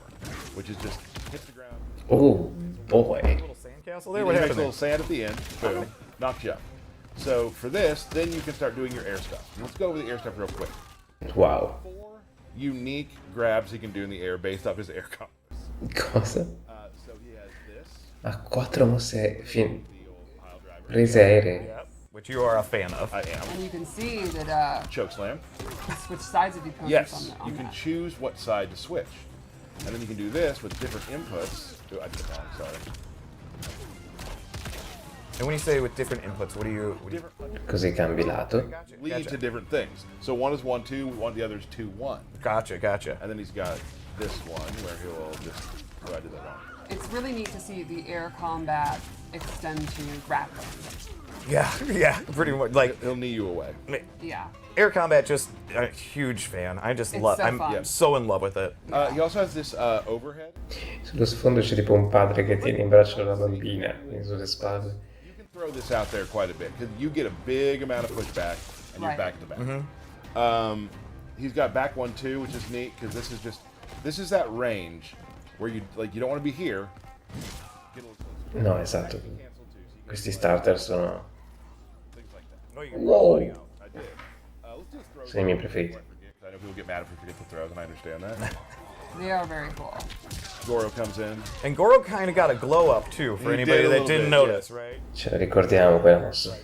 which is just hits the ground. Oh, boy. Little sand castle there? You What make a happened little there? sand at the end. Boom. Knocked you up. So for this, then you can start doing your air stuff. Let's go over the air stuff real quick. Wow. 4 unique grabs he can do in the air based off his air compass. Cosa? So he has this. Ha 4 mosse The old pile driver. prese aeree. Yep. Which you are a fan of. I am. And you can see that Choke slam. you switch sides of the opponents Yes, on you can that. choose what side to switch. And then you can do this with different inputs. Oh, I did it wrong, sorry. And when you say with different inputs, what do you... Different Così cambi lato. lead to different things. So one is 1-2, the other is 2-1. Gotcha. And then he's got this one where he'll just... Oh, I did that wrong. It's really neat to see the air combat extend to grappling. Yeah, pretty much. Like, He'll knee you away. Yeah. air combat, just a huge fan. I just It's love. so I'm fun. so in love with it. He also has this overhead. Sullo sfondo c'è tipo un padre che tiene in braccio una bambina sulle spalle. You can throw this out there quite a bit because you get a big amount of pushback and you're Right. back to back. He's got back 1-2, which is neat because this is that range where you don't want to be here. Get a little closer. No, esatto. Cancel too, so you can Questi starter sono things like that. No, you wow. I did. Let's do throws. Sono i miei preferiti. I know people get mad if we forget the throws, and I understand that. They are very cool. Goro comes in. And Goro kind of got a glow up too, for He anybody did a that little didn't bit, notice, yes. right? Ce la ricordiamo quella mossa.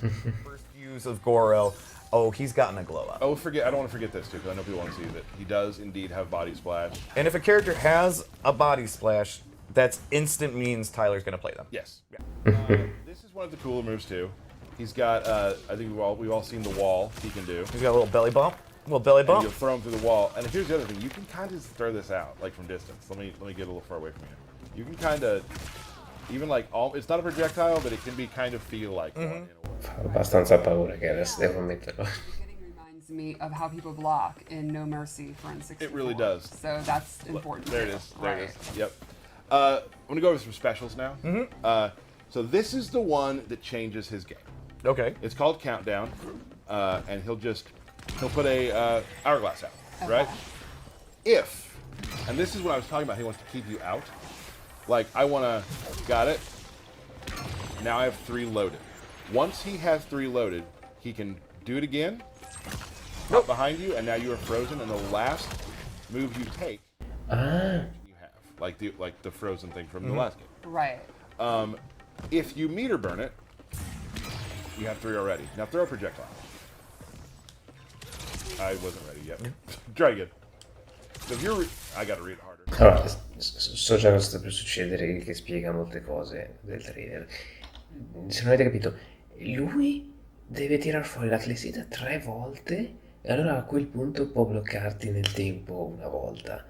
First use of Goro. Oh, he's gotten a glow up. Oh, I don't want to forget this too, because I know people want to see that he does indeed have body splash. And if a character has a body splash, that's instant means Tyler's gonna play them. Yes. This is one of the cooler moves too. He's got. I think we've all seen the wall he can do. He's got a little belly bump. Little belly And bump. you'll throw him through the wall. And here's the other thing: you can kind of throw this out like from distance. Let me get a little far away from you. You can kind of even like it's not a projectile, but it can be kind of feel like one. In a way. Fa abbastanza paura che adesso devo metterlo. Getting reminds me of how people block in No Mercy for N64. It really does. So that's important. There it too. is. There Right. it is. Yep. I'm gonna go over some specials now. So this is the one that changes his game. Okay. It's called Countdown, and he'll put a hourglass out, right? If, and this is what I was talking about, he wants to keep you out. Like got it. Now I have 3 loaded. Once he has 3 loaded, he can do it again. Up behind you, and now you are frozen. And the last move you take, Ah, you have like the frozen thing from the last game. Right. If you meter burn it, you have 3 already. Now throw a projectile. I wasn't ready yet. Try again. So if you're, I gotta read it harder. allora, so già cosa sta per succedere che spiega molte cose del trailer. Se non avete capito, lui deve tirar fuori la clessidra 3 volte e allora a quel punto può bloccarti nel tempo una volta.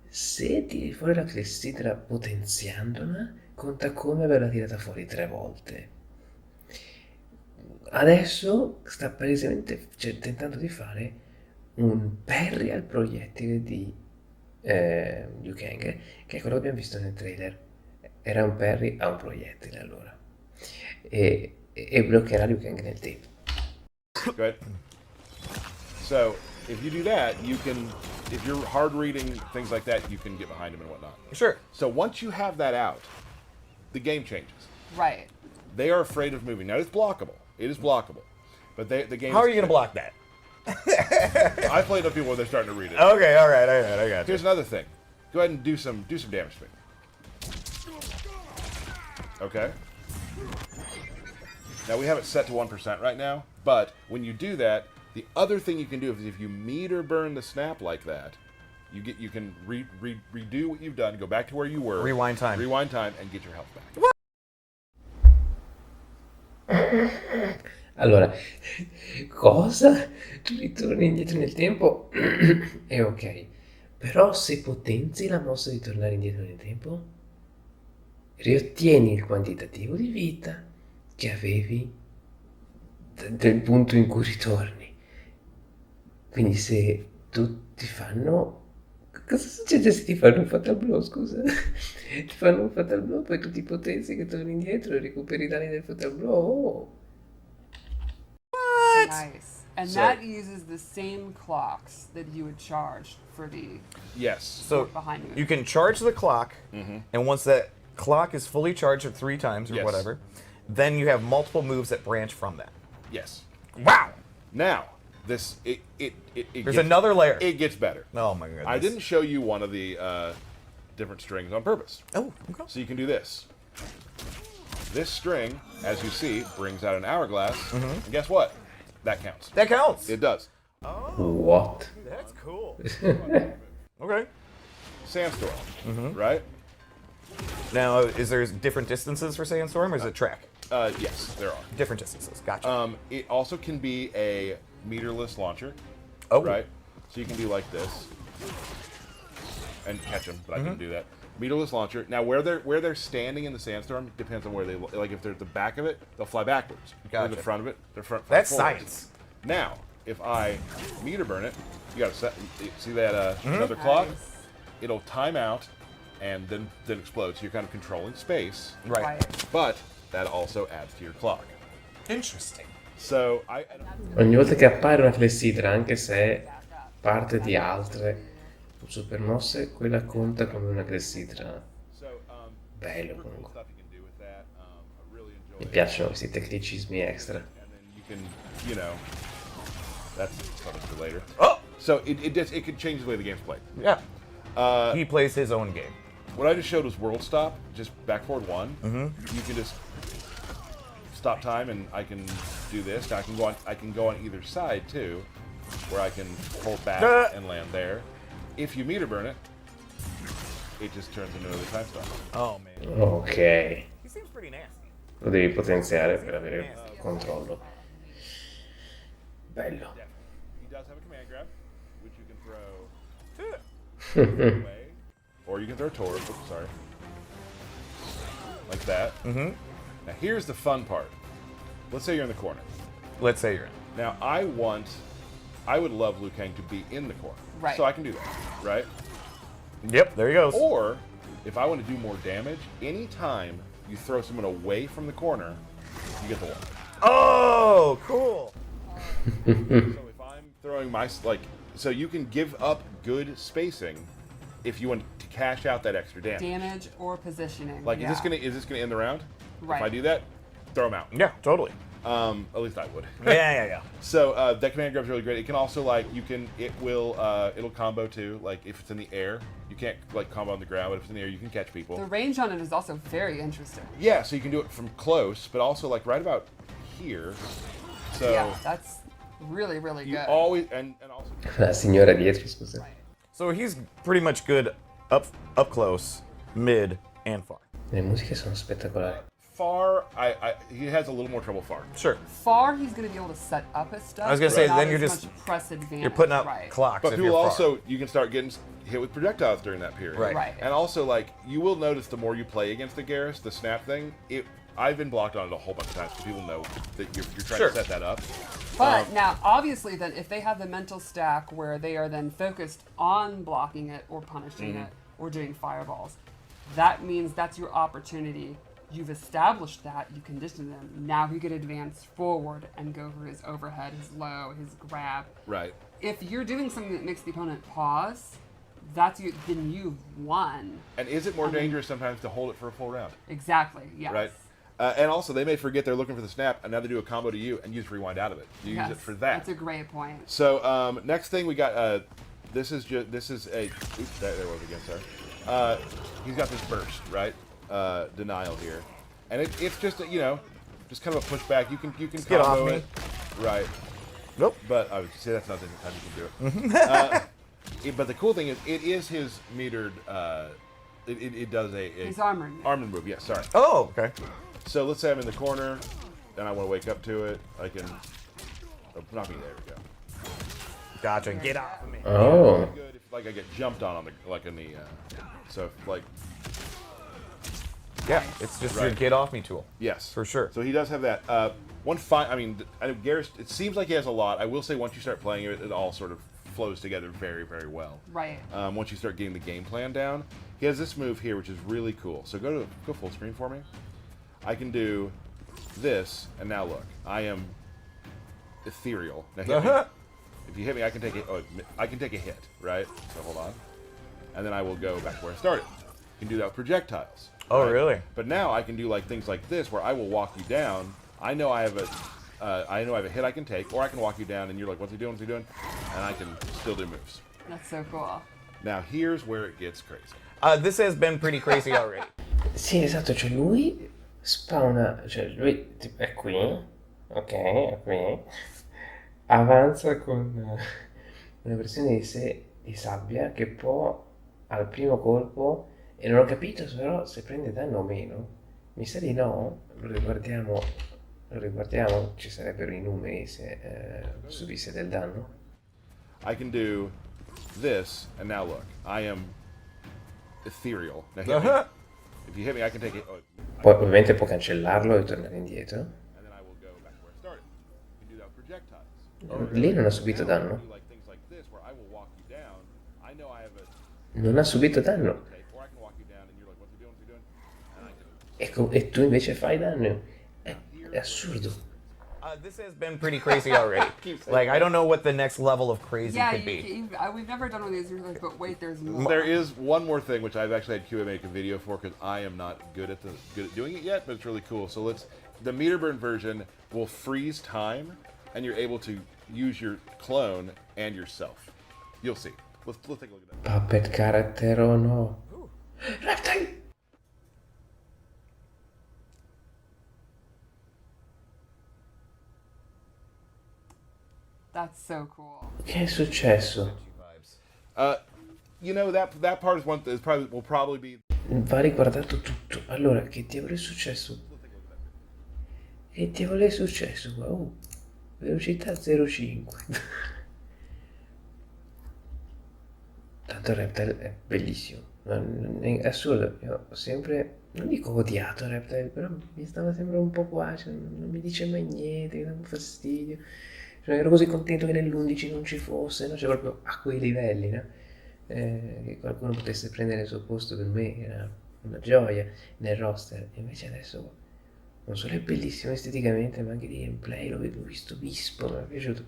Se tiri fuori la clessidra potenziandola, conta come averla tirata fuori 3 volte. Adesso sta palesemente tentando di fare un parry al proiettile di Liu Kang, che è quello che abbiamo visto nel trailer. Era un parry a un proiettile allora. E bloccherà Liu Kang nel tempo. Go ahead. So if you do that, you can, if you're hard reading things like that, you can get behind him and whatnot. Sure. So once you have that out, the game changes. Right. They are afraid of moving. Now it's blockable. It is blockable, but the game. How are you gonna block that? I played with people when they're starting to read it. Okay, all right, I got you. Here's another thing. Go ahead and do some damage to me. Okay. Now we have it set to 1% right now, but when you do that, the other thing you can do is if you meter burn the snap like that, you can redo what you've done, go back to where you were, Rewind time, and get your health back. Allora, cosa? Tu ritorni indietro nel tempo? È ok. Però se potenzi la mossa di tornare indietro nel tempo, riottieni il quantitativo di vita che avevi del punto in cui ritorni. Quindi se tutti fanno... Cosa succede se ti fanno un fatal blow, scusa? Ti fanno un fatal blow, poi tu ti potenzi che torni indietro e recuperi i danni del fatal blow. Oh. Nice. And So- that uses the same clocks that you would charge for the Yes. So behind you. you can charge the clock, and once that clock is fully charged at 3 times or Yes. whatever. Then you have multiple moves that branch from that. Yes. Wow! Now, this it There's gets, another layer. It gets better. Oh my goodness. I didn't show you one of the different strings on purpose. Oh, okay. So you can do this. This string, as you see, brings out an hourglass. And guess what? That counts. That counts. It does. What? That's cool. Okay. Sandstorm, right? Now, is there different distances for Sandstorm, or is it track? Yes, there are. Different distances. Gotcha. It also can be a meterless launcher, Oh. right? So you can do like this and catch them, but I couldn't do that. Meterless launcher. Now, where they're standing in the sandstorm depends on where they like. If they're at the back of it, they'll fly backwards. If they're at the Gotcha. front of it, they're front. That's forwards. science. Now, if I meter burn it, you got to set. See that another clock? Nice. It'll time out and then explode. So you're kind of controlling space, Right. but that also adds to your clock. Interesting. So Ogni volta che appare una clessidra, anche se parte di altre super mosse, quella conta come una clessidra. Bello super cool comunque. stuff you can do with that. I really enjoy Mi it. piacciono questi tecnicismi extra. And then you can, that's something for later. Oh! So it could change the way the game's played. Yeah. He plays his own game. What I just showed was world stop, just back forward 1. You can just stop time, and I can do this. Now I can go on either side too, where I can hold back and land there. If you meter burn it, it just turns into another time stop. Oh, man. Ok, He seems pretty nasty. lo devi potenziare per avere controllo. Bello. He does have a command grab, which you can throw away, or you can throw toward. Oops, sorry. Like that. Now here's the fun part. Let's say you're in the corner. Let's say you're in. Now I would love Liu Kang to be in the corner. Right. So I can do that, right? Yep, there he goes. Or if I want to do more damage, anytime you throw someone away from the corner, you get the one. Oh, cool. So if I'm throwing so you can give up good spacing if you want to cash out that extra damage. Damage or positioning. Like, yeah. is this gonna end the round? Right. If I do that, throw them out. Yeah, totally. At least I would. Yeah. So that command grab's really great. It can also it'll combo too. Like if it's in the air, you can't like combo on the ground, but if it's in the air, you can catch people. The range on it is also very interesting. Yeah, so you can do it from close, but also like right about here. So Yeah, that's really, really you good. always and also La signora dietro, scusa. So he's pretty much good up close, mid, and far. Le musiche sono spettacolari. far. He has a little more trouble far. Sure. Far, he's going to be able to set up his stuff. I was gonna but say, not then as you're just- much press advantage. You're putting up right. clocks. But if people you're far. also, you can start getting hit with projectiles during that period. Right. Right. And also, like, you will notice the more you play against the Geras, the snap thing, I've been blocked on it a whole bunch of times because people know that you're trying Sure. to set that up. But now, obviously, then if they have the mental stack where they are then focused on blocking it or punishing it or doing fireballs, that means that's your opportunity. You've established that, you conditioned them. Now he could advance forward and go for his overhead, his low, his grab. Right. If you're doing something that makes the opponent pause, then you've won. And is it more dangerous sometimes to hold it for a full round? Exactly. Yes. Right. And also, they may forget they're looking for the snap, and now they do a combo to you, and you just rewind out of it. You use it for that. That's a great point. So next thing we got, this is a, oops, there it was again, sorry. He's got this burst, right? Denial here, and it's just just kind of a pushback. You can get combo off me. it, right? Nope. But I would say that's not the time you can do it. But the cool thing is, it is his metered. It does a His armored move. armored move. Yes, sorry. Oh, okay. So let's say I'm in the corner, and I want to wake up to it. I can. Oh, not me. There we go. Gotcha. Get off of me. Oh, Good if like I get jumped on the like in the. So like Yeah, it's just your Right. get off me tool. yes For sure. So he does have that. I mean, Geras. It seems like he has a lot. I will say once you start playing it, it all sort of flows together very, very well. Right. Once you start getting the game plan down, he has this move here, which is really cool. So go full screen for me. I can do this, and now look, I am ethereal. Now hit me. If you hit me, I can take a hit, right? So hold on, and then I will go back to where I started. You can do that with projectiles. Oh, right? really? But now I can do like things like this, where I will walk you down. I know I have a hit I can take, or I can walk you down, and you're like, "What's he doing? What's he doing?" And I can still do moves. That's so cool. Now here's where it gets crazy. This has been pretty crazy already. Sì, esatto, cioè lui spawna, cioè lui è qui, ok, è qui, avanza con una versione di sé di sabbia che può al primo colpo, e non ho capito però se prende danno o meno, mi sa di no, lo riguardiamo, ci sarebbero i numeri se subisse del danno. I can do this, and now look, I am ethereal. Now hit me. If you hit me, I can take it. Oh, Poi ovviamente può cancellarlo e tornare indietro. and then I will go back where I started. You can do that with projectiles. Lì non ha subito Now I can danno. do like things like this, where I will walk you down. I know I have a Non ha subito danno. take, or I can walk you down, and you're like, "What's he doing? What's he doing?" And I can. E tu invece fai danno. È assurdo. This has been pretty crazy already. Like, I don't know what the next level of crazy Yeah, could be. we've never done one of these. You're like, but wait, there's more. There is one more thing which I've actually had QA make a video for, because I am not good at doing it yet, but it's really cool. So the meter burn version will freeze time, and you're able to use your clone and yourself. You'll see. Let's take a look at that. Puppet character o no? Reptile! That's so cool. Che è successo? You know that part is one that will probably be. Va riguardato tutto. Allora, che diavolo è successo? Che diavolo è successo qua? Velocità 0,5. Tanto Reptile è bellissimo. È assurdo. Io ho sempre, non dico odiato Reptile, però mi stava sempre un po' qua. Cioè, non mi dice mai niente, mi dà un fastidio. Cioè, ero così contento che nell'11 non ci fosse, no? Cioè proprio a quei livelli, no? Che qualcuno potesse prendere il suo posto per me era una gioia nel roster. E invece adesso non solo è bellissimo esteticamente, ma anche di gameplay, l'ho visto vispo, mi è piaciuto.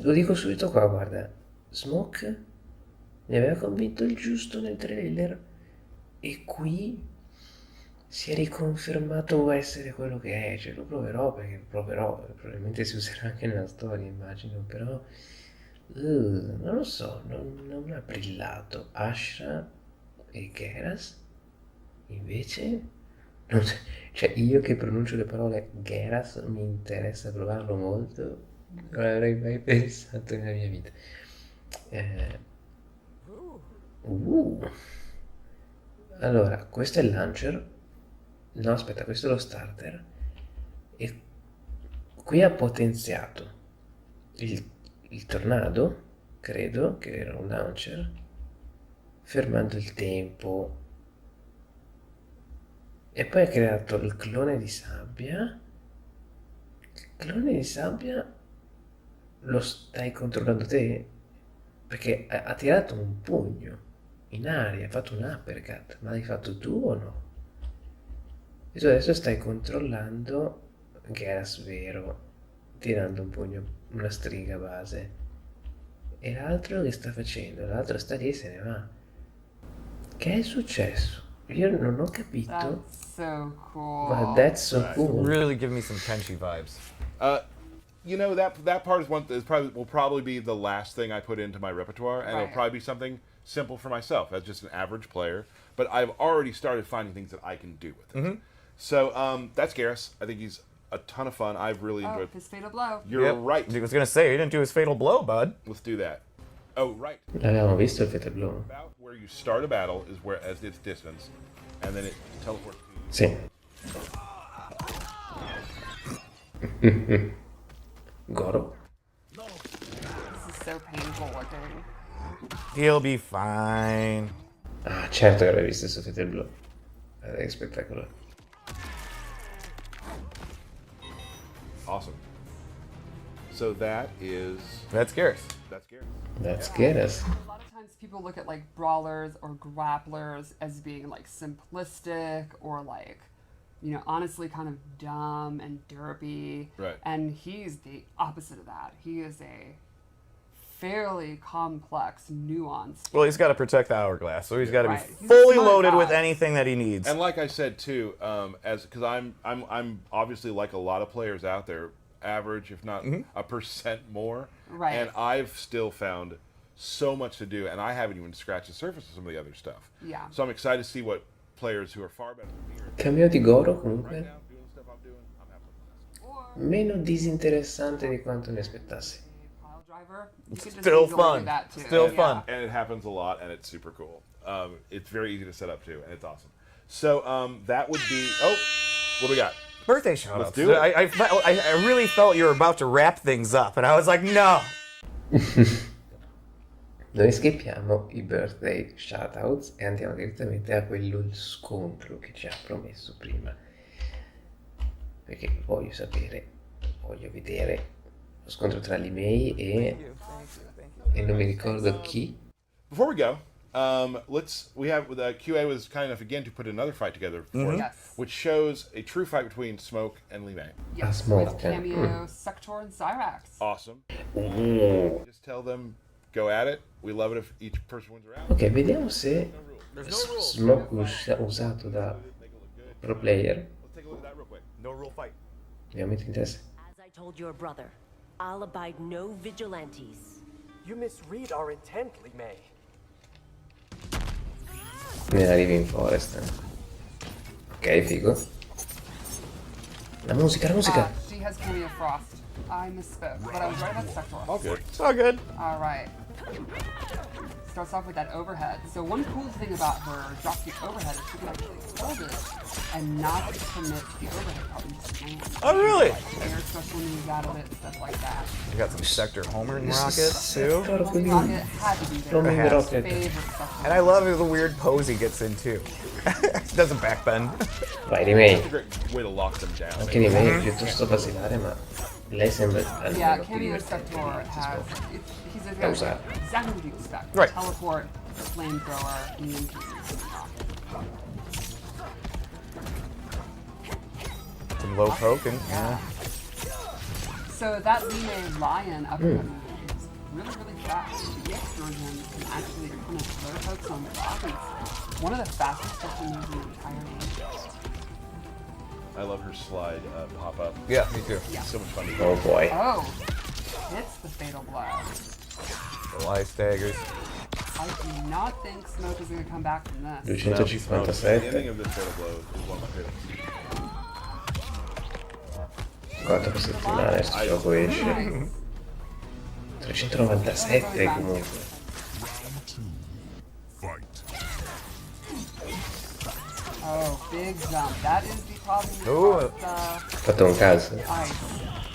Lo dico subito qua, guarda, Smoke mi aveva convinto il giusto nel trailer, e qui si è riconfermato essere quello che è. Cioè lo proverò, perché probabilmente si userà anche nella storia, immagino, però non lo so, non ha brillato. Ashra e Geras invece non so- cioè io che pronuncio le parole Geras mi interessa provarlo molto, non avrei mai pensato nella mia vita. Allora, questo è il launcher. No, aspetta, questo è lo starter. E qui ha potenziato il tornado, credo, che era un launcher, fermando il tempo. E poi ha creato il clone di sabbia. Il clone di sabbia lo stai controllando te? Perché ha tirato un pugno in aria, ha fatto un uppercut, ma l'hai fatto tu o no? E tu adesso stai controllando Geras Vero, tirando un pugno, una stringa base. E l'altro che sta facendo? L'altro sta lì e se ne va. Che è successo? Io non ho capito. That's so cool. Ma that's so cool. Really give me some Tenchi vibes. You know that part is one that will probably be the last thing I put into my repertoire, and it'll Right. probably be something simple for myself as just an average player. But I've already started finding things that I can do with it. So that's Geras. I think he's a ton of fun. I've really Oh, enjoyed. his fatal blow. You're right. I was gonna say, he didn't do his fatal blow, bud. Let's do that. Oh, right. L'avevamo visto il Fatal Blow? About where you start a battle is where as its distance, and then it teleports to you. Sì. Goro? This is so painful looking. He'll be fine. Ah, certo che avrei visto questo Fatal Blow. Che spettacolo. Awesome. So that's That's Geras. Geras. That's Geras. A lot of times people look at like brawlers or grapplers as being like simplistic or like, you know, honestly kind of dumb and derpy. Right. And he's the opposite of that. He is a fairly complex, nuanced. Well, he's got to protect the hourglass, so he's got to Right. be He's a fully smart loaded with guy. anything that he needs. And like I said too, because I'm obviously like a lot of players out there, average if not a percent more, Right. and I've still found so much to do, and I haven't even scratched the surface of some of the other stuff. Yeah. So I'm excited to see what players who are far better than me are Cambio di Goro right comunque now doing the stuff I'm doing. I'm having a blast. meno disinteressante di quanto ne aspettassi. Pile driver. You can just Still enjoy fun. That too. Still Yeah. fun. And it happens a lot, and it's super cool. It's very easy to set up too, and it's awesome. So that would be. Oh, what do we got? Birthday shout Let's outs. do it. I really felt you were about to wrap things up, and I was like, no. Noi skippiamo i birthday shoutouts e andiamo direttamente a quello scontro che ci ha promesso prima. Perché voglio sapere, voglio vedere lo scontro tra l'email e non mi ricordo chi. Before we go, the QA was kind enough again to put another fight together for us, Yes. which shows a true fight between Smoke and Li Mei. Yes, Smoke, with yeah. cameo, Sector, and Cyrax. Awesome. Mm. Just tell them, go at it. We love it if each person wins a round. Ok, vediamo se Smoke usato da pro player Let's take a look at that real quick. No rule fight. ovviamente interessa. As I told your brother, I'll abide no vigilantes. You misread our intent, Li Mei. Ne arrivi in forest. Ok, figo. La musica, la musica. She has cameo Frost. I misspoke, but I was right about Sector. All good. It's all good. All right. Starts off with that overhead. So one cool thing about her dropkick overhead is she can actually hold it and not commit the overhead button to land. Oh, really? Air special moves out of it, stuff like that. We got some Sector homering rockets, too. Homing rocket had to be there. Homing His rocket. favorite stuff. And I love the weird pose he gets in, too. Doesn't backbend. Vai, rimane. It's a great way to lock them down. Anche rimane piuttosto basilare, ma lei sembra Yeah, almeno più cameo divertente Sector has. He's Da usare. exactly what you expect. Right. Teleport, flamethrower, EMP. Some low poke and So that Li Mei Lion uppercut move is really, really fast. The EX version can actually kind of flare pokes on the block. It's one of the fastest special moves in the entire game. I love her slide pop up. yeah, me too. It's so much fun to do. Oh boy. Oh, hits the fatal blow. The light staggers. I do not think Smoke is going to come back from this. The ending 257. of this fatal blow is one of my favorites. 4 per settimana sto gioco esce. Nice. 397 comunque. Fight. Oh, big jump. That is the problem Ooh. with Ho fatto un caso. ice.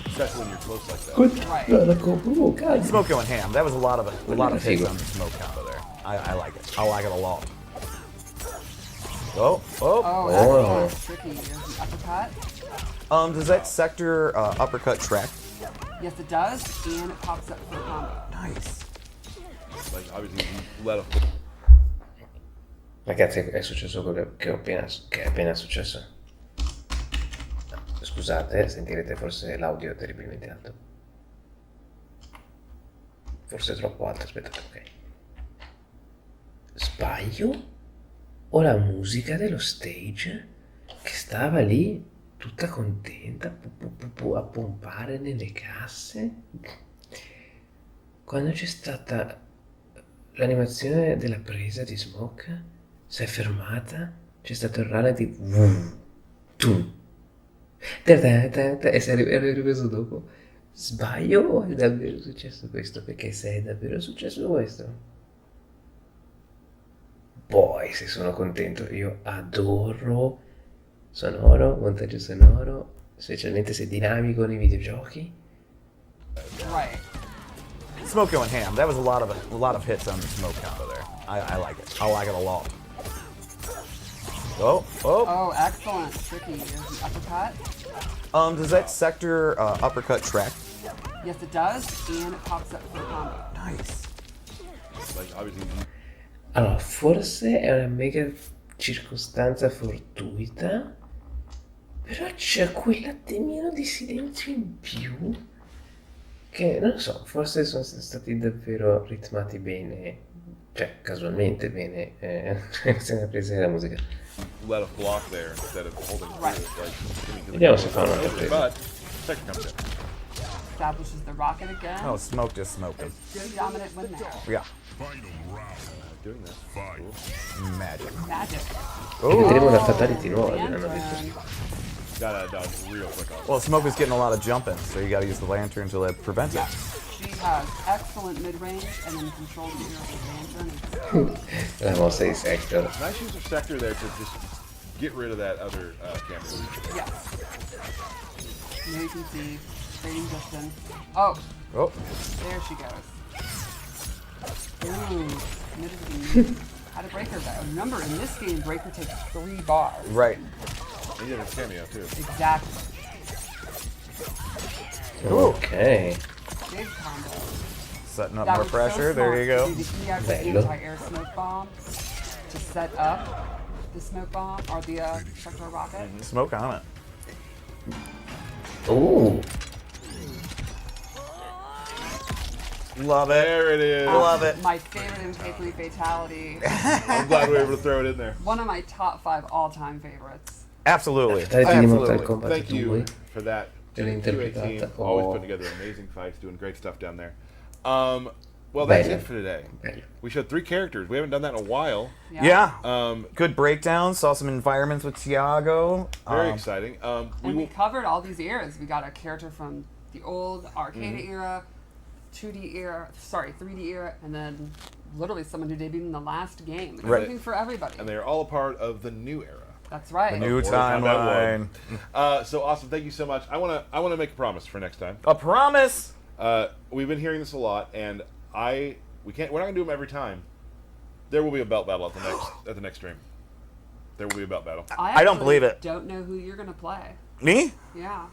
Especially when you're close like that. Right. La compro, cazzo. Smoke going ham. That was a lot of hits Figo. on the smoke combo there. I like it. I like it a lot. Oh, oh. Oh, that's tricky. There's an uppercut. Does that Sector uppercut track? Yes, it does, and it pops up for a combo. Nice. Like obviously you let a Ragazzi, è successo quello che è appena successo. Scusate, sentirete forse l'audio terribilmente alto. Forse troppo alto, aspettate, ok. Sbaglio? O la musica dello stage che stava lì tutta contenta a pompare nelle casse? Quando c'è stata l'animazione della presa di Smoke, si è fermata, c'è stato il rallenti tum, e si è ripreso dopo. Sbaglio o è davvero successo questo? Perché se è davvero successo questo, poi se sono contento. Io adoro sonoro, montaggio sonoro, specialmente se è dinamico nei videogiochi. Right. Smoke going ham. That was a lot of hits on the smoke combo there. I like it. I like it a lot. Oh, oh. Oh, excellent. Tricky. There's an uppercut. Does that Sector uppercut track? Yes, it does, and it pops up for a combo. Nice. like obviously Allora, forse è una mega circostanza fortuita, però c'è quell'attimino di silenzio in più che non so, forse sono stati davvero ritmati bene, cioè casualmente bene, se ne è presa la musica. Let a block there instead of holding through Right. it, like giving to the Vediamo se combo fa una over, presa. but second comes in. Establishes the rocket again. Oh, Smoke just smoking. Good dominant win there. Yeah. Final round. Doing this. Fight. Magic. Magic. Vedremo una Oh, fatality nuova, hanno detto. lantern. Gotta dodge real quick on Well, Smoke is getting a lot of jumping, so you got to use the lantern to prevent it. She has excellent mid-range and then control the ear of the lantern. La mossa di Sector. Nice use of Sector there to just get rid of that other camera. Yes. Now you can see trading distance. Oh, Oh, there she goes. Ooh, mid how to breaker though. Remember, in this game, breaker takes 3 bars. right. And he has a cameo too. Exactly. Ok. Big combo. Setting up That more was pressure. So There you smart go. to do the EX Bello. anti-air smoke bomb to set up the smoke bomb or the sector rocket. Smoke on it. Oh, Love it. There it is. Love it. My favorite MK3 fatality. I'm glad we were able to throw it in there. One of my top 5 all-time favorites. Absolutely. fatality di Mortal Absolutely. Kombat Thank 2. you for that. To the QA team, Interpretata. always Oh. putting together amazing fights, doing great stuff down there. Well, that's Bello. it for today. Bello. We showed 3 characters. We haven't done that in a while. Yeah. Good breakdown. Saw some environments with Tiago. Very exciting. We And we will. covered all these eras. We got a character from the old arcade Mm-hmm. era, 3D era, and then literally someone who debuted in the last game. There's Right. something for everybody. And they are all a part of the new era. That's right. New Mortal Kombat timeline. 1. So awesome! Thank you so much. I wanna make a promise for next time. A promise. We've been hearing this a lot, and we're not gonna do them every time. There will be a belt battle at the next stream. There will be a belt battle. I don't actually believe it. Don't know who you're gonna play. Me? Yeah.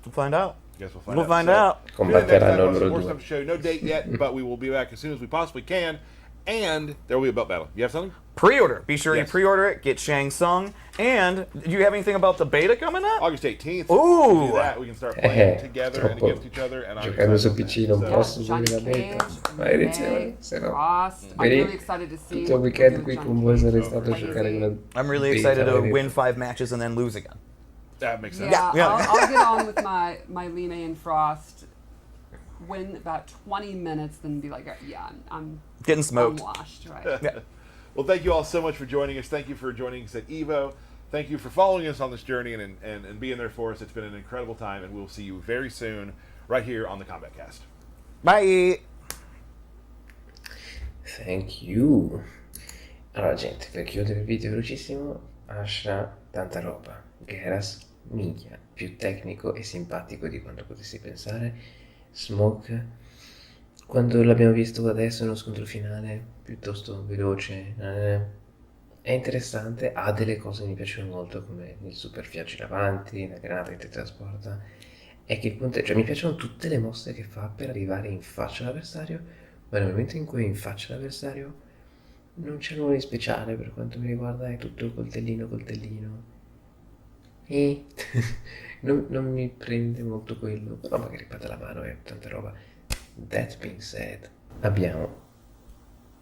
We'll find out. Guess we'll find We'll out. find So, out. tune in next time. Combatteranno We'll have some loro more due. stuff to show. No date yet, but we will be back as soon as we possibly can. And there will be a belt battle. You have something? Pre-order. Be sure Yes. you pre-order it. Get Shang Tsung. And do you have anything about the beta coming up? August 18th. Ooh. We do that. We can start playing together and against each other. And I'm Giocando su excited PC about non that. posso Johnny usare la beta. Cage, Maledizione, se no. Frost. I'm Vedi? really excited to see. Tutto il what weekend they do qui with con Johnny voi Cage. sarei stato a Crazy. giocare con la I'm really beta, excited to vedete. win 5 matches and then lose again. That makes sense. Yeah, Yeah. I'll get on with my Lime and Frost. Win about 20 minutes, then be like, yeah, I'm Getting smoked. washed, right? Yeah. Well, thank you all so much for joining us. Thank you for joining us at EVO. Thank you for following us on this journey and being there for us. It's been an incredible time, and we'll see you very soon right here on the Combat Cast. Bye. Thank you. Allora, gente, per chiudere il video velocissimo, Ashra, tanta roba. Geras, minchia, più tecnico e simpatico di quanto potessi pensare. Smoke, quando l'abbiamo visto adesso nello scontro finale, piuttosto veloce, è interessante, ha delle cose che mi piacciono molto, come il super viaggio in avanti, la granata che ti trasporta. È che il punto è, cioè mi piacciono tutte le mosse che fa per arrivare in faccia all'avversario, ma nel momento in cui è in faccia all'avversario non c'è nulla di speciale per quanto mi riguarda, è tutto coltellino coltellino. E non mi prende molto quello, però magari pada la mano e tanta roba. That being said, abbiamo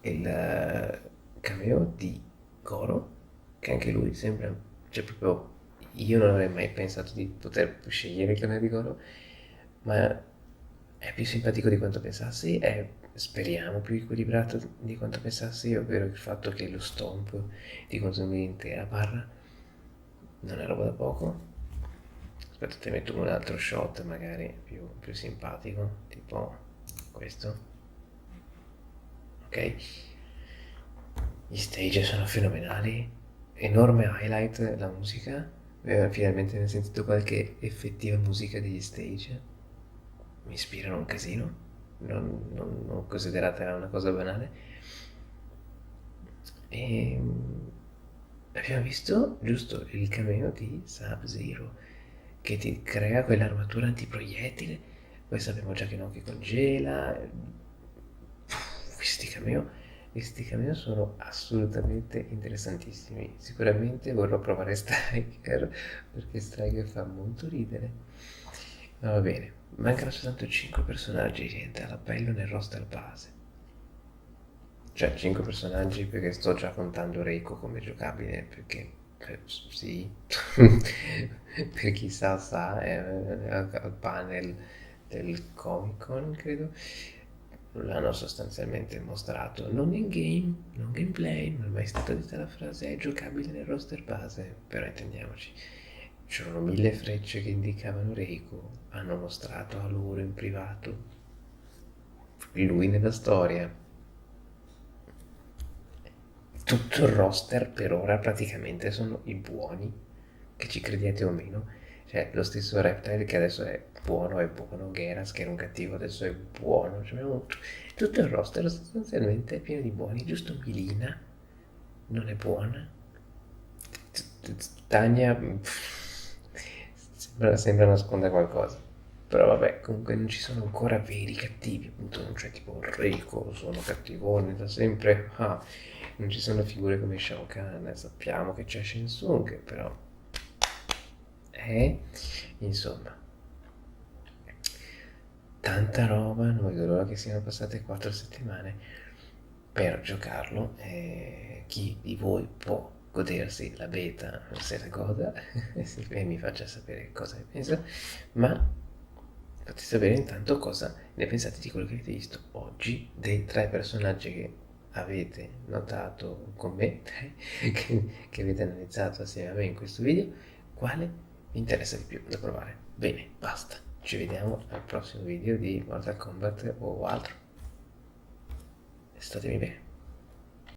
il cameo di Goro, che anche lui sembra, cioè proprio, io non avrei mai pensato di poter scegliere il cameo di Goro, ma è più simpatico di quanto pensassi, è, speriamo, più equilibrato di quanto pensassi, ovvero il fatto che lo stomp di consumere intera barra non è roba da poco. Aspetta, ti metto un altro shot magari più simpatico, tipo questo. Ok, gli stage sono fenomenali, enorme highlight la musica. Finalmente ne ho sentito qualche effettiva musica degli stage, mi ispirano un casino, non considerata una cosa banale. E abbiamo visto giusto il cameo di Sub-Zero, che ti crea quell'armatura antiproiettile, poi sappiamo già che non che congela. Questi cameo sono assolutamente interessantissimi. Sicuramente vorrò provare Striker, perché Striker fa molto ridere. Ma va bene, Mancano soltanto 5 personaggi, niente all'appello nel roster base. Cioè 5 personaggi perché sto già contando Reiko come giocabile, perché sì, per chi sa, è al panel del Comic Con, credo. L'hanno sostanzialmente mostrato non in game, non gameplay, non è mai stata detta la frase è giocabile nel roster base, però intendiamoci. C'erano 1000 frecce che indicavano Reiko, hanno mostrato a loro in privato lui nella storia. Tutto il roster per ora praticamente sono i buoni, che ci crediate o meno. Cioè, lo stesso Reptile che adesso è buono, Geras che era un cattivo adesso è buono. Cioè, abbiamo tutto il roster sostanzialmente è pieno di buoni, giusto Milina non è buona. Tania sembra nasconda qualcosa. Però vabbè, comunque non ci sono ancora veri cattivi, appunto, non c'è tipo il Reiko, sono cattivone da sempre. Non ci sono figure come Shao Kahn, sappiamo che c'è Shensung, però insomma, tanta roba, non vedo l'ora che siano passate 4 settimane per giocarlo. Chi di voi può godersi la beta se la goda e mi faccia sapere cosa ne pensa, ma fate sapere intanto cosa ne pensate di quello che avete visto oggi, dei 3 personaggi che avete notato con me, che avete analizzato assieme a me in questo video, quale vi interessa di più da provare. Bene, basta, ci vediamo al prossimo video di Mortal Kombat o altro. Statemi bene.